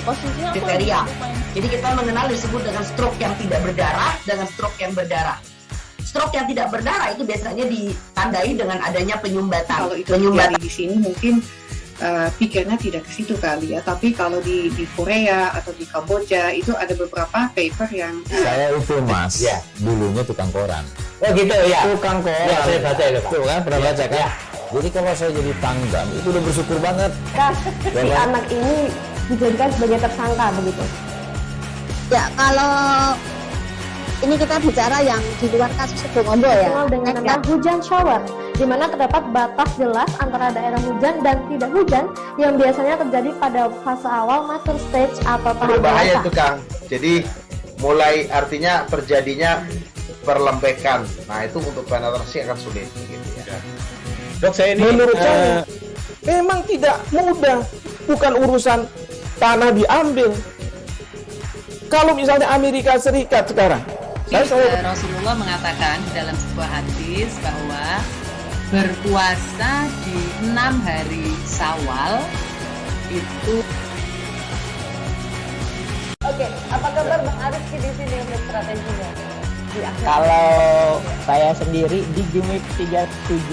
Posisinya aku kriteria. lagi main. Jadi kita mengenal disebut dengan stroke yang tidak berdarah dengan stroke yang berdarah. Stroke yang tidak berdarah itu biasanya ditandai dengan adanya penyumbatan. Kalau itu terjadi di sini mungkin pikirnya tidak ke situ kali ya, tapi kalau di Korea atau di Kamboja itu ada beberapa paper yang saya itu mas, ya, dulunya tukang koran. Oh gitu ya. Tukang koran. Ya, saya baca itu Pak. Tuh kan pernah baca kan? Ya. Jadi kalau saya jadi tanggam itu udah bersyukur banget. Si anak ini dijadikan sebagai tersangka begitu. Ya, kalau ini kita bicara yang di luar kasus Sebongombo ya. Dikenal dengan nama hujan shower, di mana terdapat batas jelas antara daerah hujan dan tidak hujan yang biasanya terjadi pada fase awal mature stage atau tahap berbahaya dewasa. itu Kang. Jadi mulai artinya terjadinya perlembekan. Nah itu untuk penetrasi akan sulit gitu ya. Dok, saya ini Menurut saya memang tidak mudah, bukan urusan tanah diambil. Kalau misalnya Amerika Serikat sekarang, Rasulullah mengatakan dalam sebuah hadis bahwa berpuasa di 6 hari Syawal itu. Oke, apa kabar Bang Arifki di sini untuk strateginya? Kalau saya sendiri di Game Week 37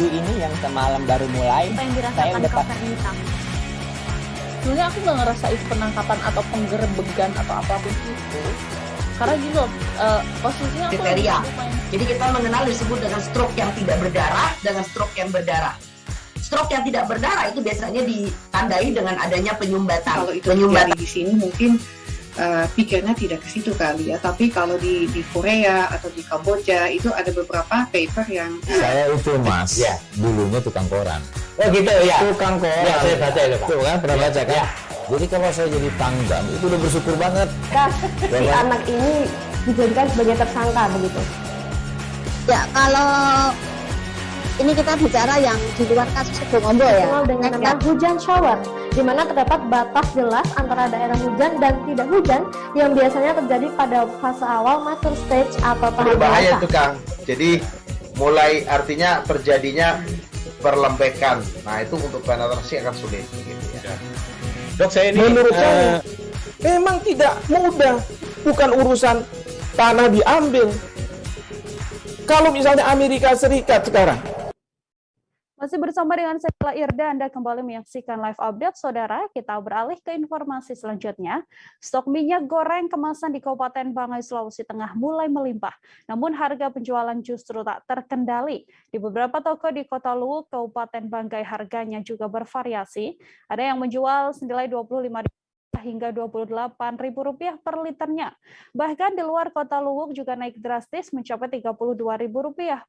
ini yang semalam baru mulai, Apa yang saya dirasakan udah cover hitam? Sebenarnya aku nggak ngerasain penangkapan atau penggerbegan atau apapun itu, karena gini loh, posisinya aku Kriteria. lagi main. Jadi kita mengenal disebut dengan stroke yang tidak berdarah dengan stroke yang berdarah. Stroke yang tidak berdarah itu biasanya ditandai dengan adanya penyumbatan. kalau itu terjadi di sini mungkin pikirnya tidak ke situ kali ya, tapi kalau di Korea atau di Kamboja itu ada beberapa paper yang saya itu mas, Ya. dulunya tukang koran. Oh gitu ya. Tukang koran. Ya, saya baca itu Pak. Tuh kan pernah baca kan? Ya. Jadi kalau saya jadi tanggam itu udah bersyukur banget. Si anak ini dijadikan sebagai tersangka begitu. Ya, kalau ini kita bicara yang di luar kasus Sebongombo ya. Dikenal dengan nama hujan shower, di mana terdapat batas jelas antara daerah hujan dan tidak hujan yang biasanya terjadi pada fase awal mature stage atau tahap Berbahaya dewasa. itu Kang. Jadi mulai artinya terjadinya perlembekan. Nah itu untuk penetrasi akan sulit gitu ya. Dok, saya ini Menurut saya memang tidak mudah, bukan urusan tanah diambil. Kalau misalnya Amerika Serikat sekarang, Masih bersama dengan saya Irda, Anda kembali menyaksikan live update, saudara. Kita beralih ke informasi selanjutnya. Stok minyak goreng kemasan di Kabupaten Banggai, Sulawesi Tengah mulai melimpah. Namun harga penjualan justru tak terkendali. Di beberapa toko di Kota Luwuk, Kabupaten Banggai, harganya juga bervariasi. Ada yang menjual senilai Rp25.000 hingga Rp28.000 per liternya. Bahkan di luar Kota Luwuk juga naik drastis mencapai Rp32.000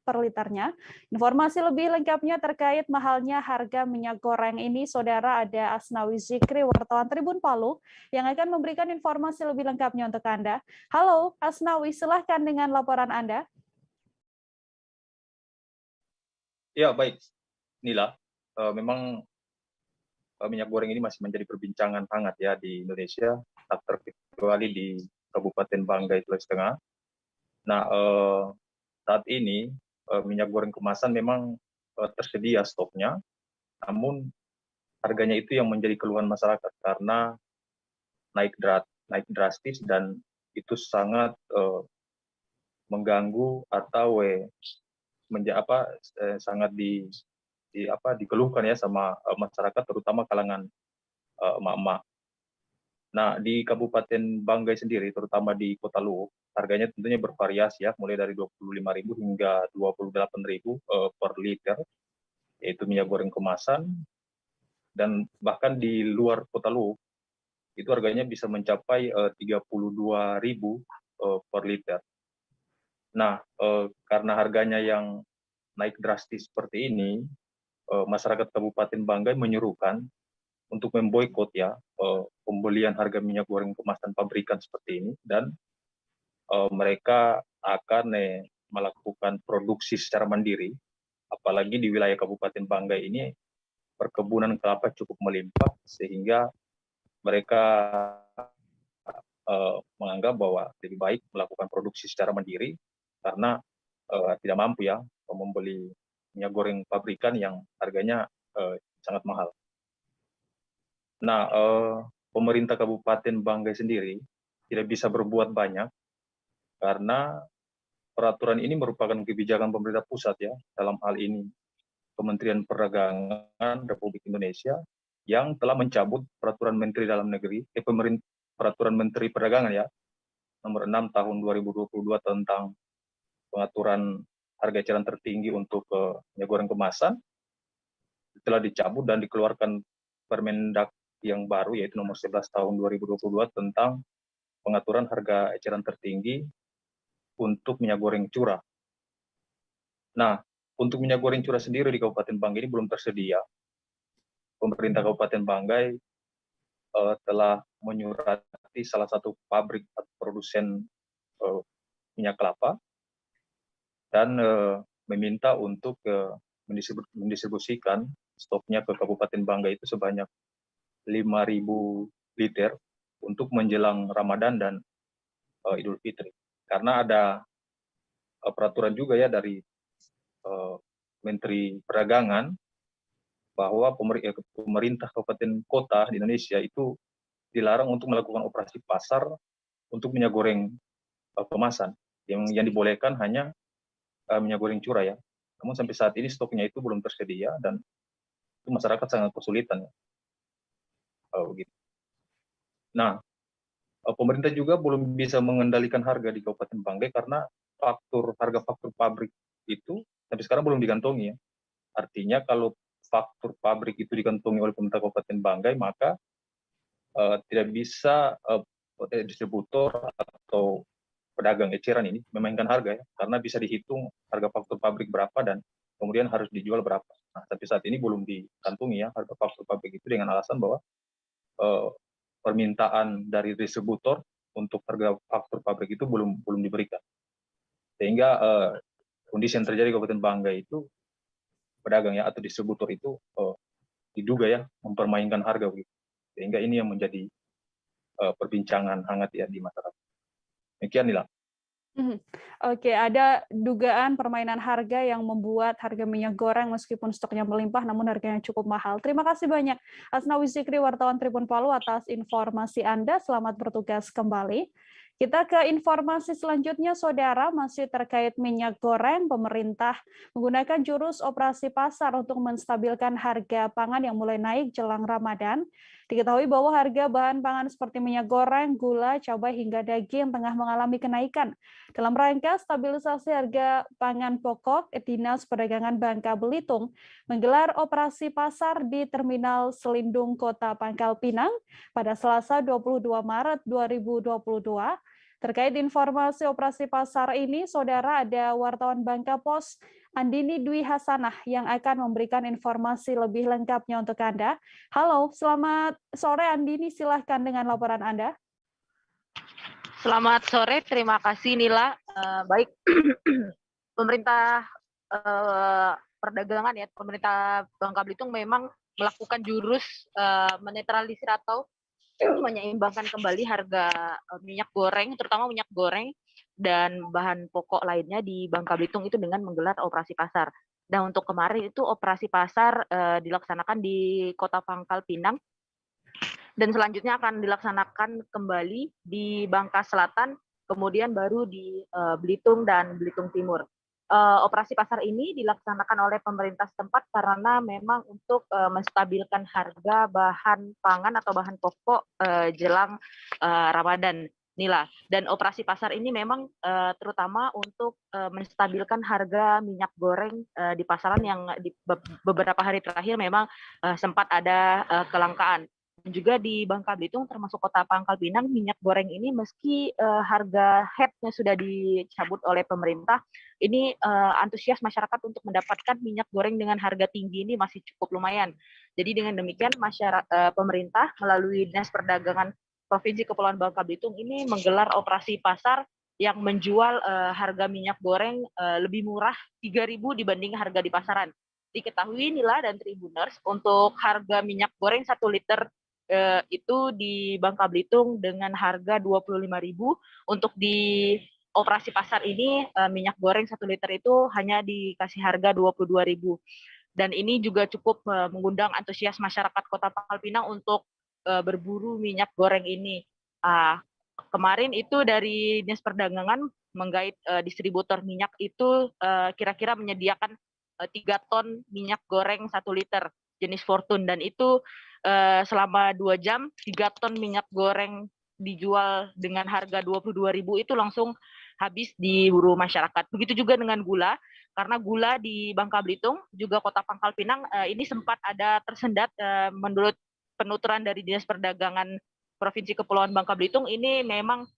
per liternya. Informasi lebih lengkapnya terkait mahalnya harga minyak goreng ini, saudara, ada Asnawi Zikri, wartawan Tribun Palu, yang akan memberikan informasi lebih lengkapnya untuk Anda. Halo Asnawi, silahkan dengan laporan Anda. Ya baik, Nila, memang minyak goreng ini masih menjadi perbincangan hangat ya di Indonesia, tak terkecuali di Kabupaten Banggai, Sulawesi Tengah. Nah, saat ini minyak goreng kemasan memang tersedia stoknya, namun harganya itu yang menjadi keluhan masyarakat karena naik drastis dan itu sangat mengganggu atau sangat dikeluhkan ya sama masyarakat, terutama kalangan emak-emak. Nah, di Kabupaten Banggai sendiri, terutama di Kota Luwuk, harganya tentunya bervariasi ya, mulai dari Rp25.000 hingga Rp28.000 per liter, yaitu minyak goreng kemasan, dan bahkan di luar Kota Luwuk, itu harganya bisa mencapai Rp32.000 per liter. Nah, karena harganya yang naik drastis seperti ini, masyarakat Kabupaten Banggai menyuruhkan untuk memboikot ya pembelian harga minyak goreng kemasan pabrikan seperti ini, dan mereka akan melakukan produksi secara mandiri, apalagi di wilayah Kabupaten Banggai ini perkebunan kelapa cukup melimpah, sehingga mereka menganggap bahwa lebih baik melakukan produksi secara mandiri karena tidak mampu ya membeli minyak goreng pabrikan yang harganya sangat mahal. Nah, pemerintah Kabupaten Banggai sendiri tidak bisa berbuat banyak karena peraturan ini merupakan kebijakan pemerintah pusat ya, dalam hal ini Kementerian Perdagangan Republik Indonesia yang telah mencabut peraturan Menteri Dalam Negeri, peraturan Menteri Perdagangan ya, nomor 6 tahun 2022 tentang pengaturan harga eceran tertinggi untuk minyak goreng kemasan, telah dicabut dan dikeluarkan Permendak yang baru yaitu nomor 11 tahun 2022 tentang pengaturan harga eceran tertinggi untuk minyak goreng curah. Nah, untuk minyak goreng curah sendiri di Kabupaten Banggai ini belum tersedia. Pemerintah Kabupaten Banggai telah menyurati salah satu pabrik atau produsen minyak kelapa dan meminta untuk mendistribusikan stoknya ke Kabupaten Banggai itu sebanyak 5.000 liter untuk menjelang Ramadan dan Idul Fitri. Karena ada peraturan juga ya dari Menteri Perdagangan bahwa pemerintah kabupaten kota di Indonesia itu dilarang untuk melakukan operasi pasar untuk minyak goreng kemasan. Yang dibolehkan hanya minyak goreng curah ya. Namun sampai saat ini stoknya itu belum tersedia dan itu masyarakat sangat kesulitan ya. Begitu. Nah, pemerintah juga belum bisa mengendalikan harga di Kabupaten Banggai karena harga faktur pabrik itu sampai sekarang belum dikantongi ya. Artinya kalau faktur pabrik itu dikantongi oleh pemerintah Kabupaten Banggai, maka tidak bisa distributor atau pedagang eceran ini memainkan harga ya, karena bisa dihitung harga faktur pabrik berapa dan kemudian harus dijual berapa. Nah, tapi saat ini belum dikantongi ya harga faktur pabrik itu dengan alasan bahwa permintaan dari distributor untuk harga faktur pabrik itu belum diberikan. Sehingga kondisi yang terjadi di Kabupaten Banggai itu pedagang ya atau distributor itu diduga ya mempermainkan harga begitu. Sehingga ini yang menjadi perbincangan hangat ya di masyarakat. Demikian Nila. Oke, ada dugaan permainan harga yang membuat harga minyak goreng meskipun stoknya melimpah namun harganya cukup mahal. Terima kasih banyak Asnawi Zikri, wartawan Tribun Palu atas informasi Anda. Selamat bertugas kembali. Kita ke informasi selanjutnya, Saudara, masih terkait minyak goreng. Pemerintah menggunakan jurus operasi pasar untuk menstabilkan harga pangan yang mulai naik jelang Ramadan. Diketahui bahwa harga bahan pangan seperti minyak goreng, gula, cabai, hingga daging tengah mengalami kenaikan. Dalam rangka stabilisasi harga pangan pokok, Dinas Perdagangan Bangka Belitung menggelar operasi pasar di Terminal Selindung Kota Pangkal Pinang pada Selasa 22 Maret 2022. Terkait informasi operasi pasar ini, Saudara, ada wartawan Bangka Pos, Andini Dwi Hasanah, yang akan memberikan informasi lebih lengkapnya untuk Anda. Halo, selamat sore Andini, silahkan dengan laporan Anda. Selamat sore, terima kasih Nila. Baik, pemerintah perdagangan ya, pemerintah Bangka Belitung memang melakukan jurus menetralisir atau menyeimbangkan kembali harga minyak goreng, terutama minyak goreng dan bahan pokok lainnya di Bangka Belitung itu dengan menggelar operasi pasar. Dan untuk kemarin itu operasi pasar dilaksanakan di Kota Pangkal Pinang dan selanjutnya akan dilaksanakan kembali di Bangka Selatan, kemudian baru di Belitung dan Belitung Timur. Operasi pasar ini dilaksanakan oleh pemerintah setempat karena memang untuk menstabilkan harga bahan pangan atau bahan pokok jelang Ramadan, Nila. Dan operasi pasar ini memang terutama untuk menstabilkan harga minyak goreng di pasaran yang di beberapa hari terakhir memang sempat ada kelangkaan. Juga di Bangka Belitung termasuk Kota Pangkal Pinang, minyak goreng ini meski harga headnya sudah dicabut oleh pemerintah, ini antusias masyarakat untuk mendapatkan minyak goreng dengan harga tinggi ini masih cukup lumayan. Jadi dengan demikian pemerintah melalui Dinas Perdagangan Provinsi Kepulauan Bangka Belitung ini menggelar operasi pasar yang menjual harga minyak goreng lebih murah 3.000 dibanding harga di pasaran. Diketahui Nila dan Tribuners, untuk harga minyak goreng 1 liter itu di Bangka Belitung dengan harga 25.000. Untuk di operasi pasar ini minyak goreng 1 liter itu hanya dikasih harga 22.000. Dan ini juga cukup mengundang antusias masyarakat Kota Pangkal Pinang untuk berburu minyak goreng ini. Kemarin itu dari Dinas Perdagangan menggait distributor minyak itu kira-kira menyediakan 3 ton minyak goreng 1 liter jenis Fortune, dan itu selama 2 jam 3 ton minyak goreng dijual dengan harga 22.000 itu langsung habis diburu masyarakat. Begitu juga dengan gula, karena gula di Bangka Belitung juga Kota Pangkal Pinang ini sempat ada tersendat menurut penuturan dari Dinas Perdagangan Provinsi Kepulauan Bangka Belitung, ini memang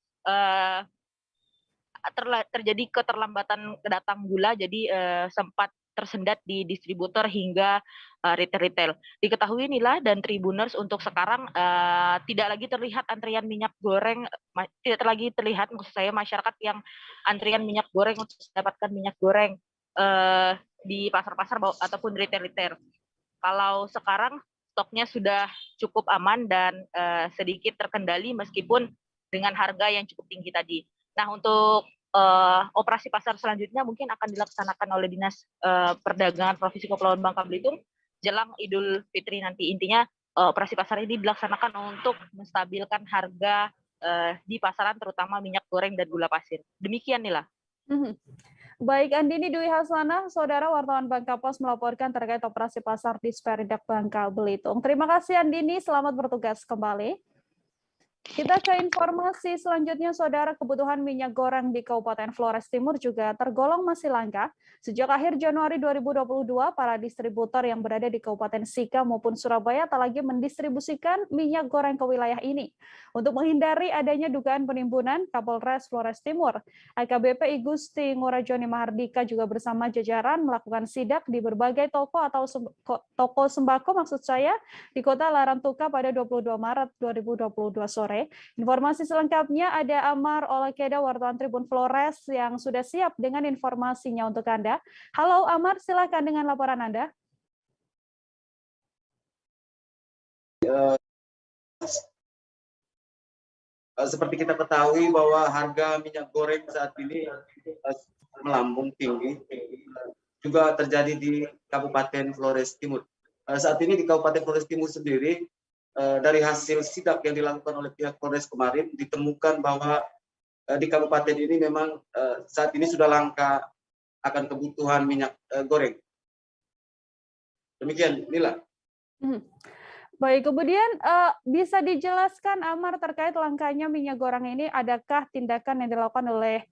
terjadi keterlambatan datang gula, jadi sempat tersendat di distributor hingga retail-retail. Diketahui Nila dan Tribuners, untuk sekarang tidak lagi terlihat antrian minyak goreng, tidak lagi terlihat maksud saya masyarakat yang antrian minyak goreng untuk mendapatkan minyak goreng di pasar-pasar ataupun retail-retail. Kalau sekarang stoknya sudah cukup aman dan sedikit terkendali meskipun dengan harga yang cukup tinggi tadi. Nah, untuk operasi pasar selanjutnya mungkin akan dilaksanakan oleh Dinas Perdagangan Provinsi Kepulauan Bangka Belitung jelang Idul Fitri nanti. Intinya operasi pasar ini dilaksanakan untuk menstabilkan harga di pasaran, terutama minyak goreng dan gula pasir. Demikian Nila. Baik, Andini Dwi Hasanah, Saudara wartawan Bangka Pos melaporkan terkait operasi pasar di Sperindak Bangka Belitung. Terima kasih Andini, selamat bertugas kembali. Kita ke informasi selanjutnya, Saudara. Kebutuhan minyak goreng di Kabupaten Flores Timur juga tergolong masih langka. Sejak akhir Januari 2022, para distributor yang berada di Kabupaten Sika maupun Surabaya tak lagi mendistribusikan minyak goreng ke wilayah ini. Untuk menghindari adanya dugaan penimbunan, Kapolres Flores Timur, AKBP Igusti Ngurajoni Mahardika juga bersama jajaran melakukan sidak di berbagai toko atau toko sembako maksud saya di Kota Larantuka pada 22 Maret 2022 sore. Informasi selengkapnya ada Amar Olakeda, wartawan Tribun Flores yang sudah siap dengan informasinya untuk Anda. Halo Amar, silakan dengan laporan Anda. Seperti kita ketahui bahwa harga minyak goreng saat ini melambung tinggi, juga terjadi di Kabupaten Flores Timur. Saat ini di Kabupaten Flores Timur sendiri, dari hasil sidak yang dilakukan oleh pihak Polres kemarin, ditemukan bahwa di kabupaten ini memang saat ini sudah langka akan kebutuhan minyak goreng. Demikian, Nila. Baik, kemudian bisa dijelaskan Amar terkait langkanya minyak goreng ini, adakah tindakan yang dilakukan oleh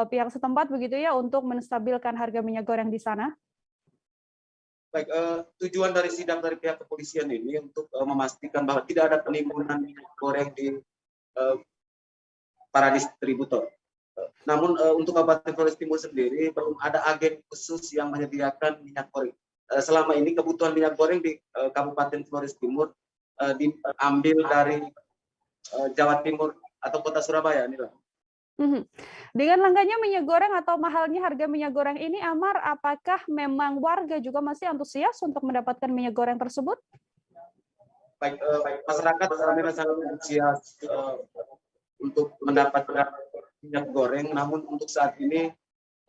pihak setempat begitu ya untuk menstabilkan harga minyak goreng di sana? Baik, tujuan dari sidak dari pihak kepolisian ini untuk memastikan bahwa tidak ada penimbunan minyak goreng di para distributor. Namun untuk Kabupaten Flores Timur sendiri belum ada agen khusus yang menyediakan minyak goreng. Selama ini kebutuhan minyak goreng di Kabupaten Flores Timur diambil dari Jawa Timur atau Kota Surabaya, Nila. Dengan langkanya minyak goreng atau mahalnya harga minyak goreng ini, Amar, apakah memang warga juga masih antusias untuk mendapatkan minyak goreng tersebut? Baik, masyarakat memang sangat antusias untuk mendapatkan minyak goreng, namun untuk saat ini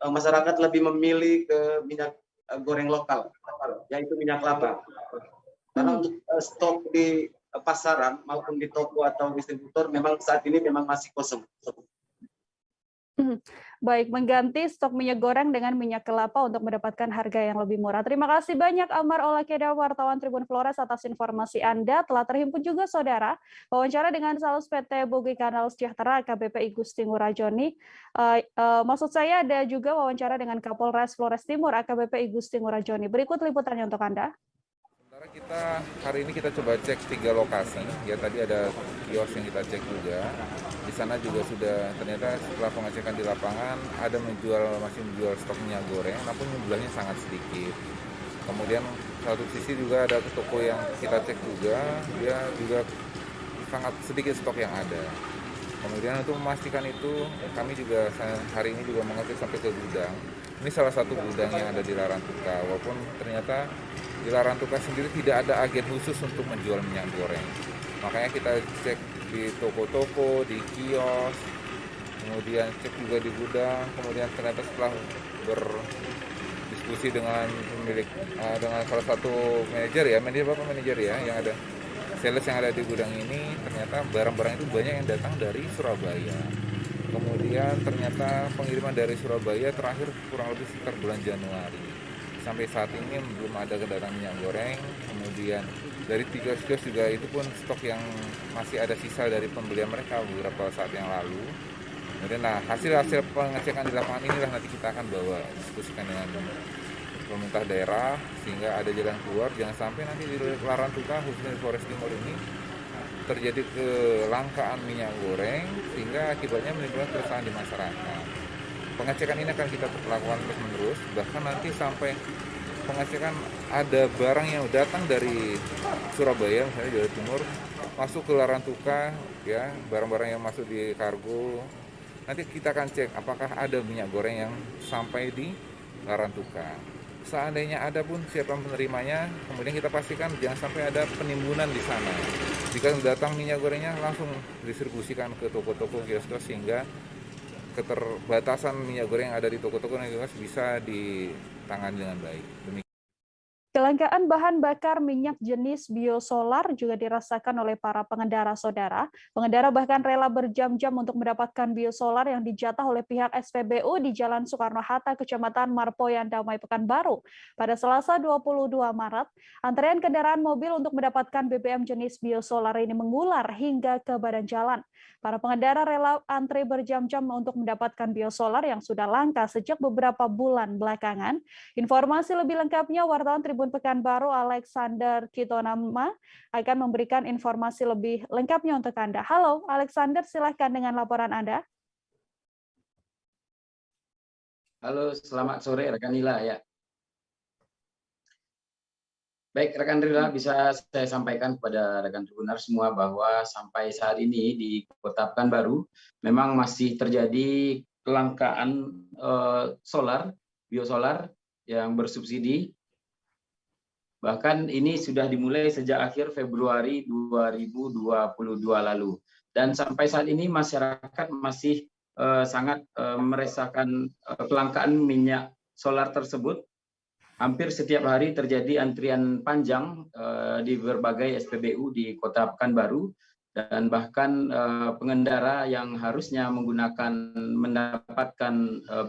masyarakat lebih memilih ke minyak goreng lokal, yaitu minyak kelapa. Karena untuk stok di pasaran maupun di toko atau distributor memang saat ini memang masih kosong. Baik, mengganti stok minyak goreng dengan minyak kelapa untuk mendapatkan harga yang lebih murah. Terima kasih banyak Amar Olakeda, wartawan Tribun Flores atas informasi Anda. Telah terhimpun juga Saudara wawancara dengan Salus PT Bogi Kanal Sejahtera AKBP Igusti Ngurajoni. Maksud saya ada juga wawancara dengan Kapolres Flores Timur AKBP Igusti Ngurajoni. Berikut liputannya untuk Anda. Kita hari ini kita coba cek 3 lokasi, ya tadi ada kios yang kita cek juga. Di sana juga sudah ternyata setelah pengecekan di lapangan ada masih menjual stok minyak goreng, namun jumlahnya sangat sedikit. Kemudian satu sisi juga ada toko yang kita cek juga, dia juga sangat sedikit stok yang ada. Kemudian untuk memastikan itu, kami juga hari ini juga mengecek sampai ke gudang. Ini salah satu gudang yang ada di Larantuka, walaupun ternyata di Larantuka sendiri tidak ada agen khusus untuk menjual minyak goreng. Makanya kita cek di toko-toko, di kios, kemudian cek juga di gudang, kemudian ternyata setelah berdiskusi dengan pemilik, dengan salah satu manajer ya, manajer yang ada sales yang ada di gudang ini ternyata barang-barang itu banyak yang datang dari Surabaya. Kemudian ternyata pengiriman dari Surabaya terakhir kurang lebih sekitar bulan Januari. Sampai saat ini belum ada kedatangan minyak goreng. Kemudian dari kios-kios juga itu pun stok yang masih ada sisa dari pembelian mereka beberapa saat yang lalu. Kemudian hasil pengecekan di lapangan inilah nanti kita akan bawa diskusikan dengan pemerintah daerah sehingga ada jalan keluar. Jangan sampai nanti di Larantuka khususnya di Flores Timur ini terjadi kelangkaan minyak goreng sehingga akibatnya menimbulkan keresahan di masyarakat. Pengecekan ini akan kita lakukan terus-menerus, bahkan nanti sampai pengecekan ada barang yang datang dari Surabaya misalnya Jawa Timur masuk ke Larantuka, ya barang-barang yang masuk di kargo. Nanti kita akan cek apakah ada minyak goreng yang sampai di Larantuka. Seandainya ada pun siapa penerimanya, kemudian kita pastikan jangan sampai ada penimbunan di sana. Jika datang minyak gorengnya langsung distribusikan ke toko-toko kios-kios sehingga keterbatasan minyak goreng yang ada di toko-toko dan kios bisa ditangani dengan baik. Demikian. Kelangkaan bahan bakar minyak jenis biosolar juga dirasakan oleh para pengendara, saudara. Pengendara bahkan rela berjam-jam untuk mendapatkan biosolar yang dijatah oleh pihak SPBU di Jalan Soekarno-Hatta, Kecamatan Marpoyan, Damai, Pekanbaru. Pada Selasa 22 Maret, antrean kendaraan mobil untuk mendapatkan BBM jenis biosolar ini mengular hingga ke badan jalan. Para pengendara rela antre berjam-jam untuk mendapatkan biosolar yang sudah langka sejak beberapa bulan belakangan. Informasi lebih lengkapnya wartawan Tribun Pekanbaru Alexander Kitonama akan memberikan informasi lebih lengkapnya untuk Anda. Halo Alexander, silahkan dengan laporan Anda. Halo, selamat sore rekan Nila ya. Baik, rekan Rila, bisa saya sampaikan kepada rekan Tribunar semua bahwa sampai saat ini di Kota Pekanbaru memang masih terjadi kelangkaan biosolar yang bersubsidi. Bahkan ini sudah dimulai sejak akhir Februari 2022 lalu. Dan sampai saat ini masyarakat masih sangat merasakan kelangkaan minyak solar tersebut. Hampir setiap hari terjadi antrian panjang di berbagai SPBU di Kota Pekanbaru dan bahkan pengendara yang harusnya mendapatkan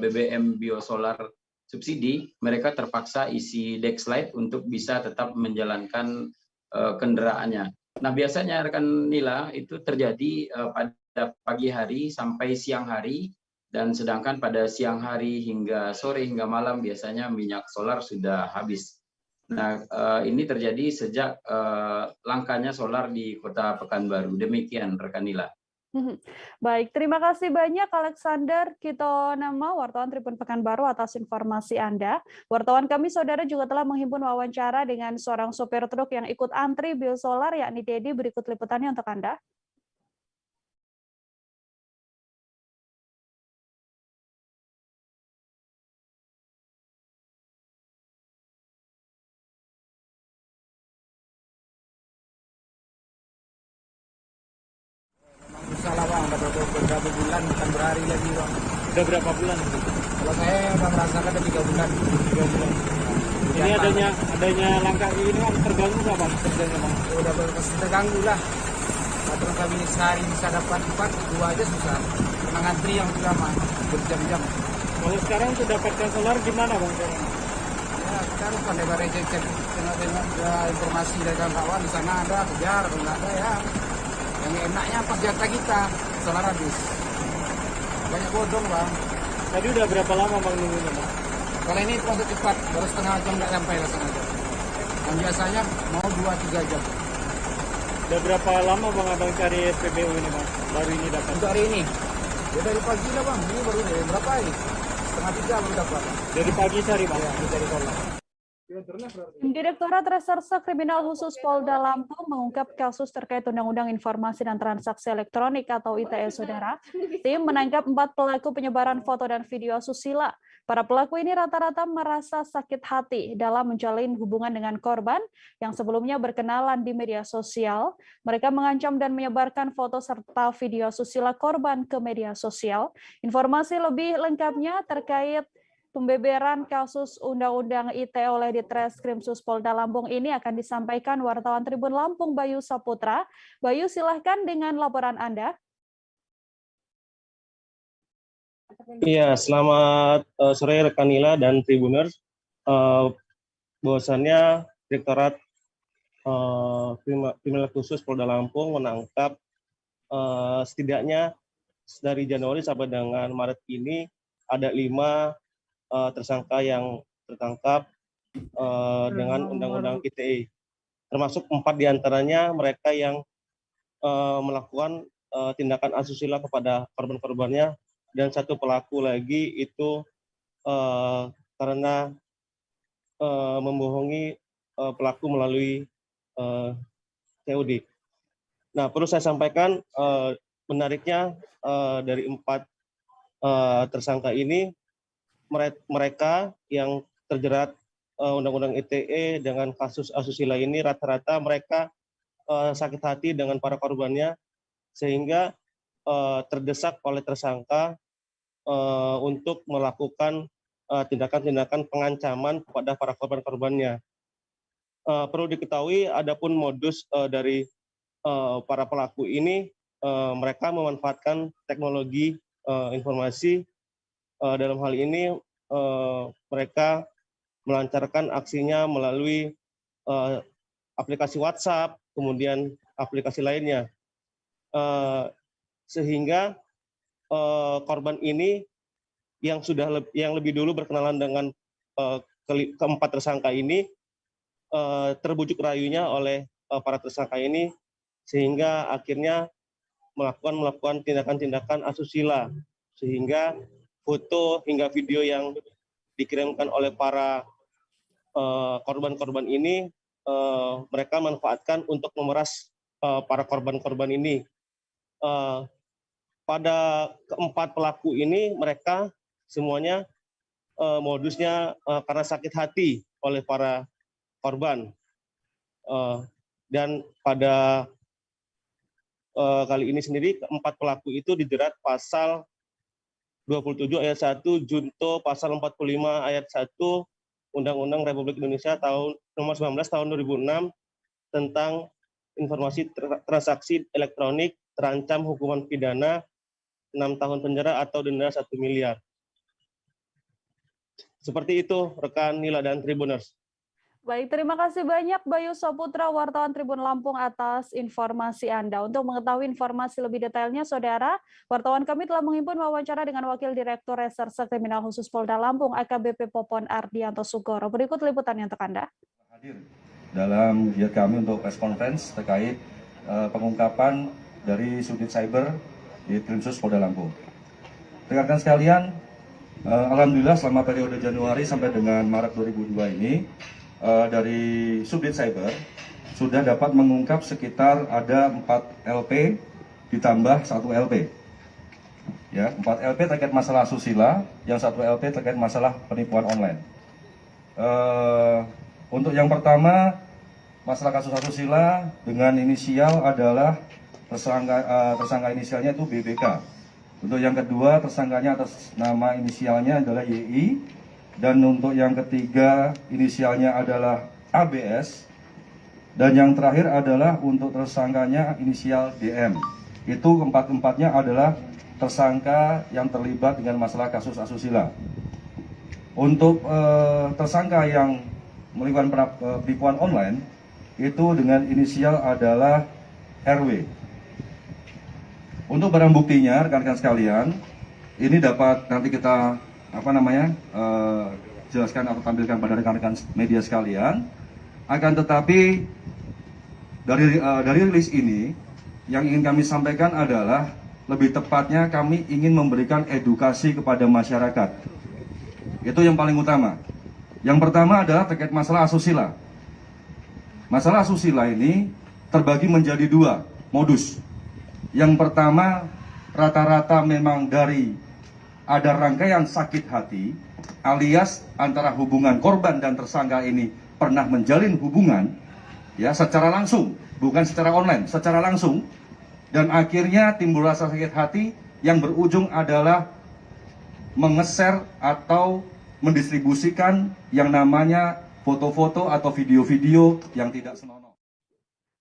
BBM biosolar subsidi, mereka terpaksa isi Dexlite untuk bisa tetap menjalankan kendaraannya. Nah, biasanya rekan Nila itu terjadi pada pagi hari sampai siang hari. Dan sedangkan pada siang hari hingga sore hingga malam biasanya minyak solar sudah habis. Nah, ini terjadi sejak langkanya solar di Kota Pekanbaru. Demikian rekan Nila. Baik, terima kasih banyak Alexander Kitonama, wartawan Tribun Pekanbaru atas informasi Anda. Wartawan kami saudara juga telah menghimpun wawancara dengan seorang sopir truk yang ikut antri biosolar, yakni Dedi. Berikut liputannya untuk Anda. Salah bang, udah beberapa bulan, bukan berhari lagi bang. Udah berapa bulan? Kalau saya udah merasakan ada 3 bulan. 3 bulan. Ini adanya langkah ini kan terganggu nggak bang? Terganggu bang. Udah pasti terganggu lah. Patron kami sehari bisa dapat 4, 2 aja susah. Karena ngantri yang lama, berjam-jam. Kalau sekarang untuk dapatkan solar gimana bang? Ya sekarang pandai cek tengok informasi dari kawan-kawan di sana ada, kejar, kalau nggak ada ya. Yang enaknya pas jatah kita, solar habis. Banyak bodong bang. Tadi udah berapa lama bang nunggunya bang? Kalau ini terlalu cepat, baru setengah jam nggak sampai lah sana. Dan biasanya mau 2-3 jam. Udah berapa lama bang abang cari SPBU ini bang? Baru ini dapat? Untuk hari ini? Ya dari pagi lah bang, ini baru dari berapa ini? Setengah 3 baru dapat. Dari pagi cari bang? Ya, dari solar. Direktorat Reserse Kriminal Khusus Polda Lampung mengungkap kasus terkait Undang-Undang Informasi dan Transaksi Elektronik atau ITE, saudara. Tim menangkap 4 pelaku penyebaran foto dan video asusila. Para pelaku ini rata-rata merasa sakit hati dalam menjalin hubungan dengan korban yang sebelumnya berkenalan di media sosial. Mereka mengancam dan menyebarkan foto serta video asusila korban ke media sosial. Informasi lebih lengkapnya terkait pembeberan kasus Undang-Undang ITE oleh Ditreskrim Polda Lampung ini akan disampaikan wartawan Tribun Lampung Bayu Saputra. Bayu, silahkan dengan laporan Anda. Iya, selamat sore rekan Nila dan Tribuners. Bahwasannya Direktorat Kriminal Khusus Polda Lampung menangkap setidaknya dari Januari sampai dengan Maret ini ada 5 tersangka yang tertangkap dengan Undang-Undang ITE, termasuk 4 diantaranya mereka yang melakukan tindakan asusila kepada korban-korbannya, dan 1 pelaku lagi itu karena membohongi pelaku melalui COD. Nah, perlu saya sampaikan menariknya dari 4 tersangka ini, mereka yang terjerat Undang-Undang ITE dengan kasus asusila ini rata-rata mereka sakit hati dengan para korbannya, sehingga terdesak oleh tersangka untuk melakukan tindakan-tindakan pengancaman kepada para korban-korbannya. Perlu diketahui, adapun modus dari para pelaku ini, mereka memanfaatkan teknologi informasi. Dalam hal ini mereka melancarkan aksinya melalui aplikasi WhatsApp, kemudian aplikasi lainnya, sehingga korban ini yang lebih dulu berkenalan dengan keempat tersangka ini terbujuk rayunya oleh para tersangka ini, sehingga akhirnya melakukan tindakan-tindakan asusila, sehingga foto hingga video yang dikirimkan oleh para korban-korban ini mereka manfaatkan untuk memeras para korban-korban ini. Pada keempat pelaku ini, mereka semuanya modusnya karena sakit hati oleh para korban, dan pada kali ini sendiri keempat pelaku itu dijerat pasal 27 ayat 1 junto pasal 45 ayat 1 Undang-Undang Republik Indonesia nomor 19 tahun 2006 tentang informasi transaksi elektronik, terancam hukuman pidana 6 tahun penjara atau denda 1 miliar. Seperti itu rekan Nila dan Tribuners. Baik, terima kasih banyak Bayu Saputra, wartawan Tribun Lampung atas informasi Anda. Untuk mengetahui informasi lebih detailnya, Saudara, wartawan kami telah menghimpun wawancara dengan Wakil Direktur Reserse Kriminal Khusus Polda Lampung, AKBP Popon Ardianto Sugoro. Berikut liputannya untuk Anda. Hadir dalam giat kami untuk press conference terkait pengungkapan dari Subdit Cyber di Krimsus Polda Lampung. Rekan-rekan sekalian, alhamdulillah selama periode Januari sampai dengan Maret 2002 ini, dari Subdit Cyber sudah dapat mengungkap sekitar ada 4 LP ditambah 1 LP. Ya, 4 LP terkait masalah asusila, yang 1 LP terkait masalah penipuan online. Untuk yang pertama, masalah kasus asusila dengan inisial adalah tersangka inisialnya itu BBK. Untuk yang kedua, tersangkanya atas nama inisialnya adalah YI. Dan untuk yang ketiga, inisialnya adalah ABS. Dan yang terakhir adalah untuk tersangkanya inisial DM. Itu keempat-empatnya adalah tersangka yang terlibat dengan masalah kasus asusila. Untuk tersangka yang melakukan penipuan online, itu dengan inisial adalah RW. Untuk barang buktinya, rekan-rekan sekalian, ini dapat nanti kita jelaskan atau tampilkan pada rekan-rekan media sekalian. Akan tetapi dari rilis ini yang ingin kami sampaikan adalah lebih tepatnya kami ingin memberikan edukasi kepada masyarakat. Itu yang paling utama. Yang pertama adalah terkait masalah asusila. Masalah asusila ini terbagi menjadi 2 modus. Yang pertama, rata-rata memang dari ada rangkaian sakit hati, alias antara hubungan korban dan tersangka ini pernah menjalin hubungan, ya, secara langsung, bukan secara online, secara langsung, dan akhirnya timbul rasa sakit hati yang berujung adalah mengeser atau mendistribusikan yang namanya foto-foto atau video-video yang tidak senonoh.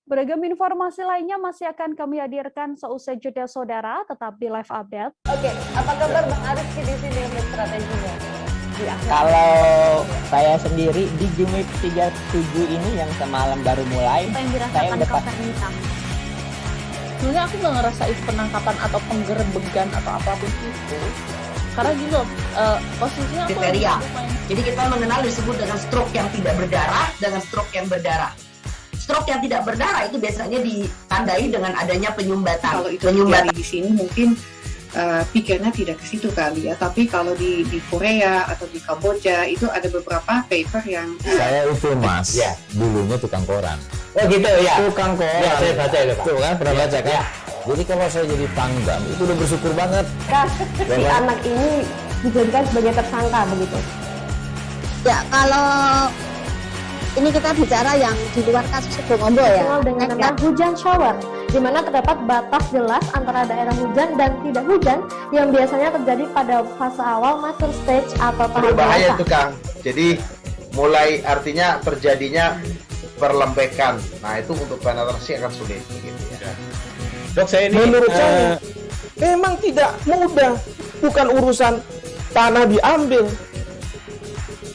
Beragam informasi lainnya masih akan kami hadirkan seusai jeda saudara, tetap di live update. Oke, apa kabar Bang Ariski di sini untuk strateginya? Kalau saya sendiri di Jumip 37 ini yang semalam baru mulai, Apa yang saya dirasakan udah Kak Fernita? Sebenarnya aku nggak ngerasain penangkapan atau penggerebegan atau apapun itu. Karena gini loh, posisinya aku kriteria. lagi main. Jadi kita mengenal disebut dengan stroke yang tidak berdarah dengan stroke yang berdarah. Stroke yang tidak berdarah itu biasanya ditandai dengan adanya penyumbatan. Kalau itu terjadi di sini mungkin pikirnya tidak ke situ kali ya. Tapi kalau di Korea atau di Kamboja itu ada beberapa paper yang Saya itu Mas, Ya. dulunya tukang koran. Oh gitu ya. Tukang koran. Ya, saya baca itu Pak. Tuh kan, pernah Ya, baca kan? ya. Jadi kalau saya jadi pangdam, itu udah bersyukur banget. Si anak ini dijadikan sebagai tersangka begitu. Ya, kalau ini kita bicara yang di luar kasus Suboombo ya. Dikenal dengan nama hujan shower, di mana terdapat batas jelas antara daerah hujan dan tidak hujan yang biasanya terjadi pada fase awal mature stage atau tahap Berbahaya dewasa. itu Kang. Jadi mulai artinya terjadinya perlembekan. Nah itu untuk penetrasi akan sulit. Gitu ya. Dok, saya ini Menurut saya memang tidak mudah, bukan urusan tanah diambil.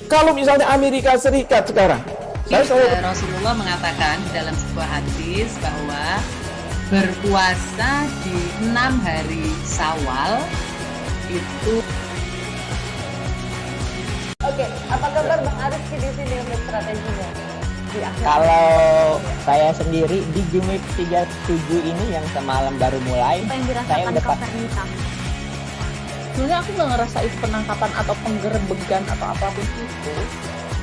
Kalau misalnya Amerika Serikat sekarang, Rasulullah mengatakan dalam sebuah hadis bahwa berpuasa di 6 hari Syawal itu. Oke, apa kabar Bang Ariski di sini untuk strateginya? Kalau saya sendiri di Jumip 37 ini yang semalam baru mulai, Apa yang saya dirasakan udah Kak Fernita? Sebenarnya aku nggak ngerasain penangkapan atau penggerebegan atau apapun itu.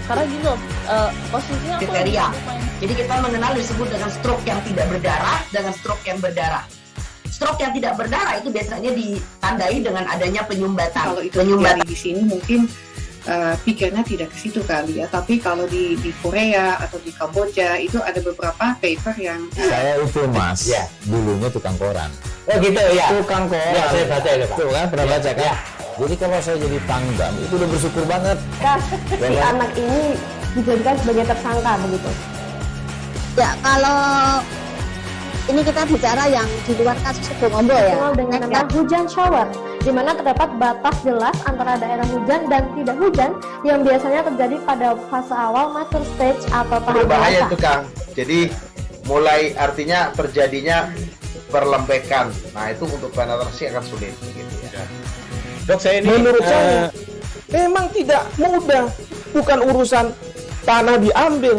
Karena gini loh, posisinya aku lagi kriteria. main. Jadi kita mengenal disebut dengan stroke yang tidak berdarah dengan stroke yang berdarah. Stroke yang tidak berdarah itu biasanya ditandai dengan adanya penyumbatan. kalau itu terjadi di sini mungkin pikirnya tidak ke situ kali ya. Tapi kalau di Korea atau di Kamboja itu ada beberapa paper yang saya itu Mas, Ya. dulunya tukang koran. Oh gitu ya. Tukang koran. Ya, saya baca itu Pak. Tuh kan, pernah Ya, baca kan? ya. Jadi kalau saya jadi pangdam, itu udah bersyukur banget. Si anak ini dijadikan sebagai tersangka begitu. Ya, kalau ini kita bicara yang di luar kasus Suboombo ya. Dikenal dengan nama hujan shower, di mana terdapat batas jelas antara daerah hujan dan tidak hujan yang biasanya terjadi pada fase awal mature stage atau tahap Berbahaya dewasa. itu Kang. Jadi mulai artinya terjadinya perlembekan. Nah itu untuk penetrasi akan sulit. Gitu ya. Dok, saya ini menurut saya memang tidak mudah, bukan urusan tanah diambil.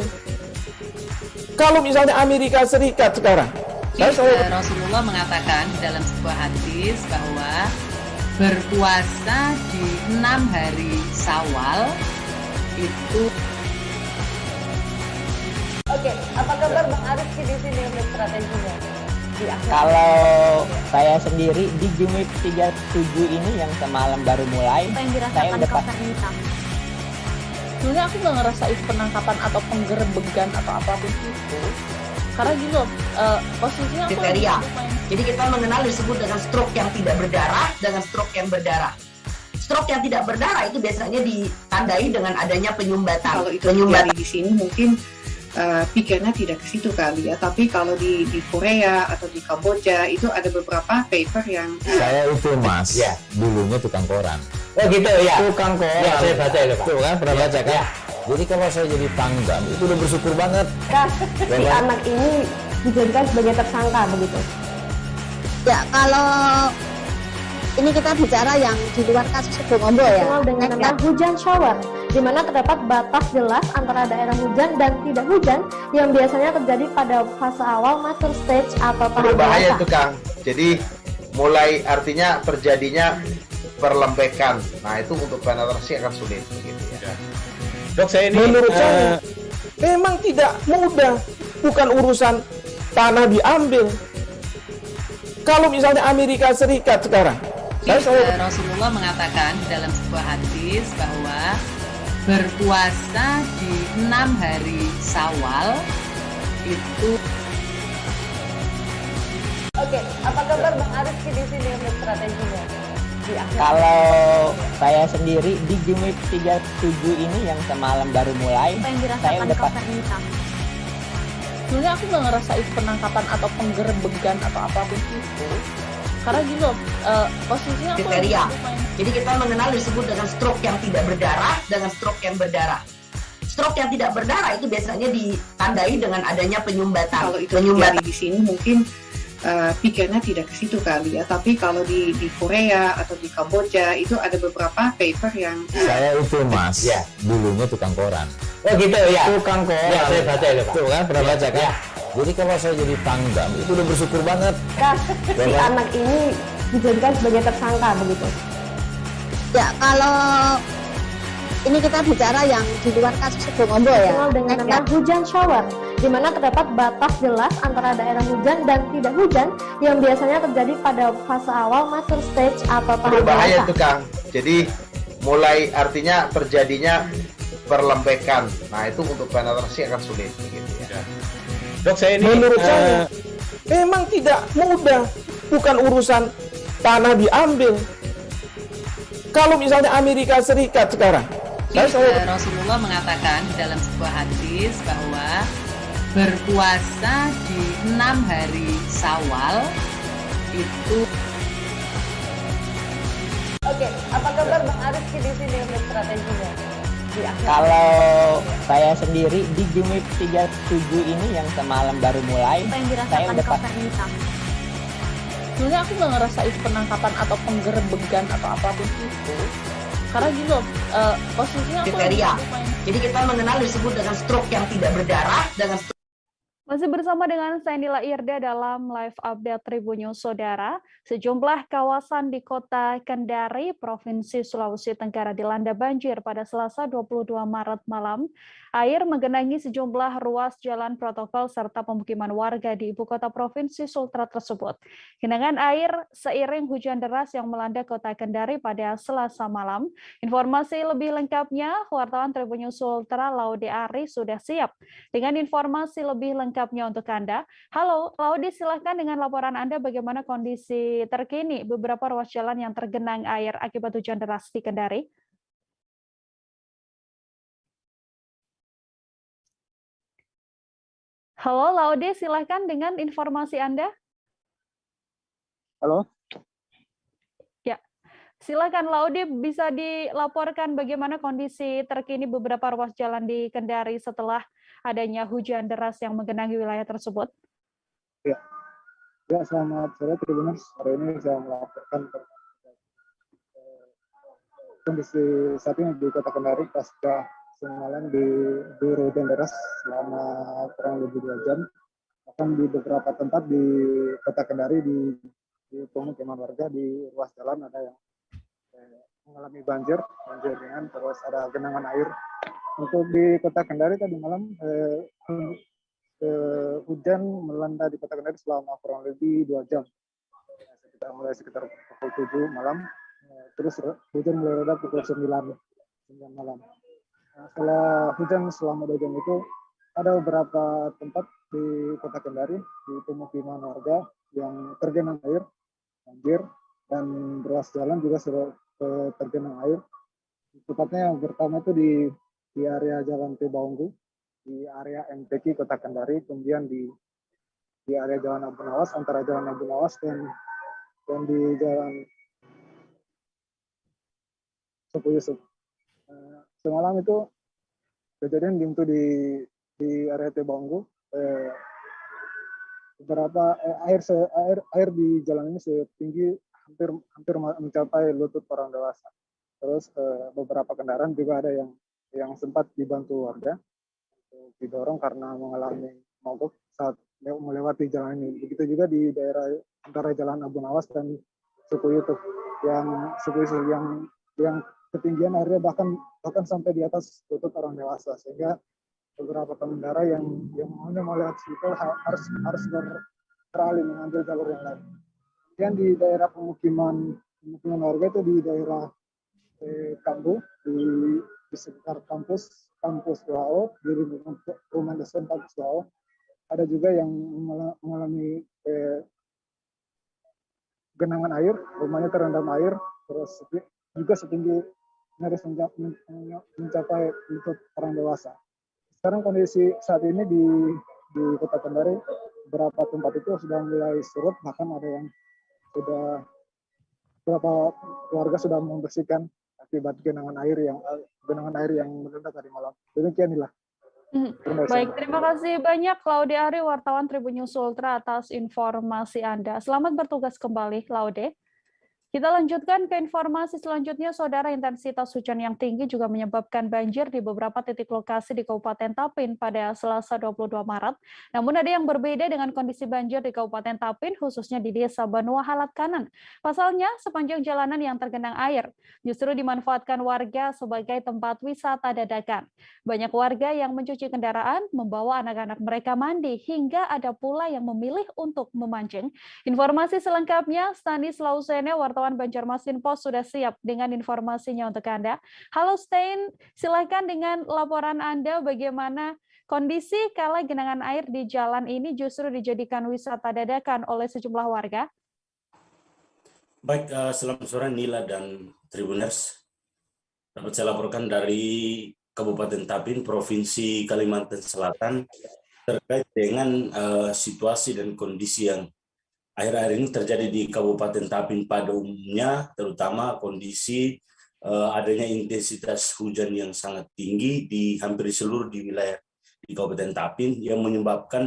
Kalau misalnya Amerika Serikat sekarang, Rasulullah mengatakan dalam sebuah hadis bahwa berpuasa di 6 hari Syawal itu. Oke, apa kabar Bang Ariski di sini untuk strateginya? Kalau saya sendiri di Jumip 37 ini yang semalam baru mulai, Apa yang saya dirasakan udah Kak Fernita? Sebenarnya aku nggak ngerasain penangkapan atau penggerebegan atau apapun itu. Karena gini loh, posisinya aku lagi kriteria. main. Jadi kita mengenal disebut dengan stroke yang tidak berdarah dengan stroke yang berdarah. Stroke yang tidak berdarah itu biasanya ditandai dengan adanya penyumbatan. kalau itu terjadi di sini mungkin pikirnya tidak ke situ kali ya. Tapi kalau di Korea atau di Kamboja itu ada beberapa paper yang saya itu Mas, Ya. dulunya tukang koran. Oh gitu ya. Tukang koran. Ya, saya baca itu Pak. Tuh kan, pernah Ya, baca kan? ya. Jadi kalau saya jadi pangdam, itu udah bersyukur banget. Si anak ini dijadikan sebagai tersangka begitu. Ya, kalau ini kita bicara yang di luar kasus Suboombo ya. Dikenal dengan nama hujan shower, di mana terdapat batas jelas antara daerah hujan dan tidak hujan yang biasanya terjadi pada fase awal mature stage atau tahap Berbahaya dewasa. itu Kang. Jadi mulai artinya terjadinya perlembekan. Nah itu untuk penetrasi akan sulit. Gitu ya. Dok, saya ini menurut saya memang tidak mudah, bukan urusan tanah diambil. Kalau misalnya Amerika Serikat sekarang, Rasulullah mengatakan dalam sebuah hadis bahwa berpuasa di 6 hari Syawal itu. Oke, apa kabar Bang Ariski di sini untuk strateginya? Kalau saya sendiri di Jumip 37 ini yang semalam baru mulai, Apa yang saya dirasakan udah Kak Fernita? Sebenarnya aku nggak ngerasain penangkapan atau penggerebegan atau apapun itu. Karena gini loh, posisinya aku Kriteria. lagi main. Jadi kita mengenal disebut dengan stroke yang tidak berdarah dengan stroke yang berdarah. Stroke yang tidak berdarah itu biasanya ditandai dengan adanya penyumbatan. Kalau itu terjadi di sini mungkin pikirnya tidak ke situ kali ya. Tapi kalau di Korea atau di Kamboja itu ada beberapa paper yang Saya itu Mas, dulunya tukang koran. Oh gitu ya. Tukang koran. Ya, saya baca itu, Pak. Tuh kan, pernah baca kan? Ya. Jadi kalau saya jadi Pangdam, itu udah bersyukur banget. Kak, si anak ini dijadikan sebagai tersangka begitu. Ya, kalau ini kita bicara yang di luar kasus Sebongombo ya. Dikenal dengan nama hujan shower, di mana terdapat batas jelas antara daerah hujan dan tidak hujan yang biasanya terjadi pada fase awal mature stage atau tahap Berbahaya dewasa. itu Kang. Jadi mulai artinya terjadinya perlembekan. Nah itu untuk penetrasi akan sulit. Gitu ya. Dok, saya ini menurut saya memang tidak mudah, bukan urusan tanah diambil. Kalau misalnya Amerika Serikat sekarang, Rasulullah mengatakan dalam sebuah hadis bahwa berpuasa di 6 hari Syawal itu. Oke, apa kabar Bang Aris di sini untuk strateginya? Kalau saya sendiri di Jumip 37 ini yang semalam baru mulai, Apa yang saya dirasakan udah Kak Fernita? Sebenarnya aku nggak ngerasain penangkapan atau penggerebegan atau apapun itu. Karena gini loh, posisinya aku Kriteria. lagi main. Jadi kita mengenal disebut dengan stroke yang tidak berdarah dengan Masih bersama dengan saya Nila Irda dalam live update Tribun News Saudara. Sejumlah kawasan di Kota Kendari, Provinsi Sulawesi Tenggara dilanda banjir pada Selasa 22 Maret malam. Air menggenangi sejumlah ruas jalan protokol serta pemukiman warga di ibu kota Provinsi Sultra tersebut. Genangan air seiring hujan deras yang melanda Kota Kendari pada Selasa malam. Informasi lebih lengkapnya, wartawan Tribun News Sultra Laude Ari sudah siap dengan informasi lebih lengkapnya untuk Anda. Halo, Laude, silahkan dengan laporan Anda bagaimana kondisi terkini beberapa ruas jalan yang tergenang air akibat hujan deras di Kendari. Halo, Laude, silahkan dengan informasi Anda. Halo. Ya, silakan Laude, bisa dilaporkan bagaimana kondisi terkini beberapa ruas jalan di Kendari setelah adanya hujan deras yang menggenangi wilayah tersebut. Ya, selamat sore Tribuners. Hari ini saya melaporkan kondisi saat ini di Kota Kendari pasca semalam di hujan deras selama kurang lebih 2 jam. Bahkan di beberapa tempat di Kota Kendari di pemukiman warga di ruas jalan ada yang mengalami banjir dengan terus ada genangan air. Untuk di Kota Kendari tadi malam hujan melanda di Kota Kendari selama kurang lebih 2 jam. Mulai sekitar pukul 7 malam, terus hujan mulai reda pukul 9 malam. Setelah hujan selama 2 jam itu, ada beberapa tempat di Kota Kendari, di pemukiman warga yang tergenang air, banjir, dan ruas jalan juga sudah tergenang air. Tepatnya yang pertama itu di area Jalan Tebaunggu, di area MTQ Kota Kendari, kemudian di area Jalan Abu Nawas, antara Jalan Abu Nawas dan di Jalan Suku Yusuf. Semalam itu kejadian di area Tebaunggu, beberapa air di jalan ini setinggi hampir mencapai lutut orang dewasa. Terus beberapa kendaraan juga ada yang sempat dibantu warga didorong karena mengalami mogok saat melewati jalan ini. Begitu juga di daerah antara Jalan Abu Nawas dan Suku Yusuf yang ketinggian airnya bahkan sampai di atas lutut orang dewasa, sehingga beberapa pengendara yang hanya mau lewat situ harus beralih mengambil jalur yang lain. Kemudian di daerah pemukiman warga itu di daerah Kambu, di sekitar kampus WHO, di rumah dosen kampus WHO, ada juga yang mengalami genangan air, rumahnya terendam air, terus juga setinggi nyaris mencapai lutut orang dewasa. Sekarang kondisi saat ini di Kota Kendari, beberapa tempat itu sudah mulai surut, bahkan ada yang sudah beberapa keluarga sudah membersihkan akibat genangan air yang merendam tadi malam. Demikianilah. Baik, terima kasih banyak Laude Ari, wartawan Tribun News Ultra atas informasi Anda. Selamat bertugas kembali, Laude. Kita lanjutkan ke informasi selanjutnya, Saudara. Intensitas hujan yang tinggi juga menyebabkan banjir di beberapa titik lokasi di Kabupaten Tapin pada Selasa 22 Maret. Namun ada yang berbeda dengan kondisi banjir di Kabupaten Tapin, khususnya di Desa Banua Halat Kanan. Pasalnya, sepanjang jalanan yang tergenang air justru dimanfaatkan warga sebagai tempat wisata dadakan. Banyak warga yang mencuci kendaraan, membawa anak-anak mereka mandi, hingga ada pula yang memilih untuk memancing. Informasi selengkapnya, Stanis Lausene, wartawan Banjarmasin Post sudah siap dengan informasinya untuk Anda. Halo Stein, silakan dengan laporan Anda bagaimana kondisi kala genangan air di jalan ini justru dijadikan wisata dadakan oleh sejumlah warga. Baik, selamat sore Nila dan Tribuners. Dapat saya laporkan dari Kabupaten Tapin, Provinsi Kalimantan Selatan, terkait dengan situasi dan kondisi yang akhir-akhir ini terjadi di Kabupaten Tapin pada umumnya, terutama kondisi adanya intensitas hujan yang sangat tinggi di hampir seluruh di wilayah di Kabupaten Tapin yang menyebabkan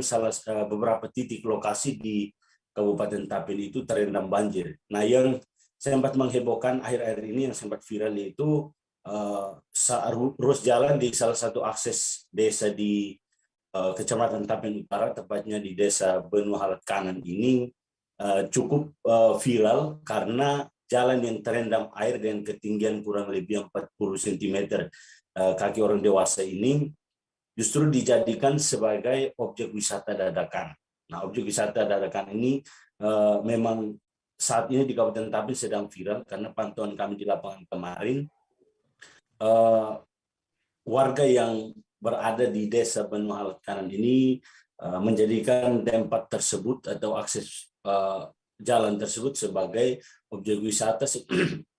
beberapa titik lokasi di Kabupaten Tapin itu terendam banjir. Nah, yang sempat menghebohkan akhir-akhir ini, yang sempat viral itu ruas jalan di salah satu akses desa di Kecamatan Tapin Utara, tepatnya di Desa Banua Halat Kanan ini cukup viral karena jalan yang terendam air dengan ketinggian kurang lebih 40 cm kaki orang dewasa ini justru dijadikan sebagai objek wisata dadakan. Nah, objek wisata dadakan ini memang saat ini di Kabupaten Tapin sedang viral karena pantauan kami di lapangan kemarin, warga yang berada di Desa Banua Halat Kanan ini menjadikan tempat tersebut atau akses jalan tersebut sebagai objek wisata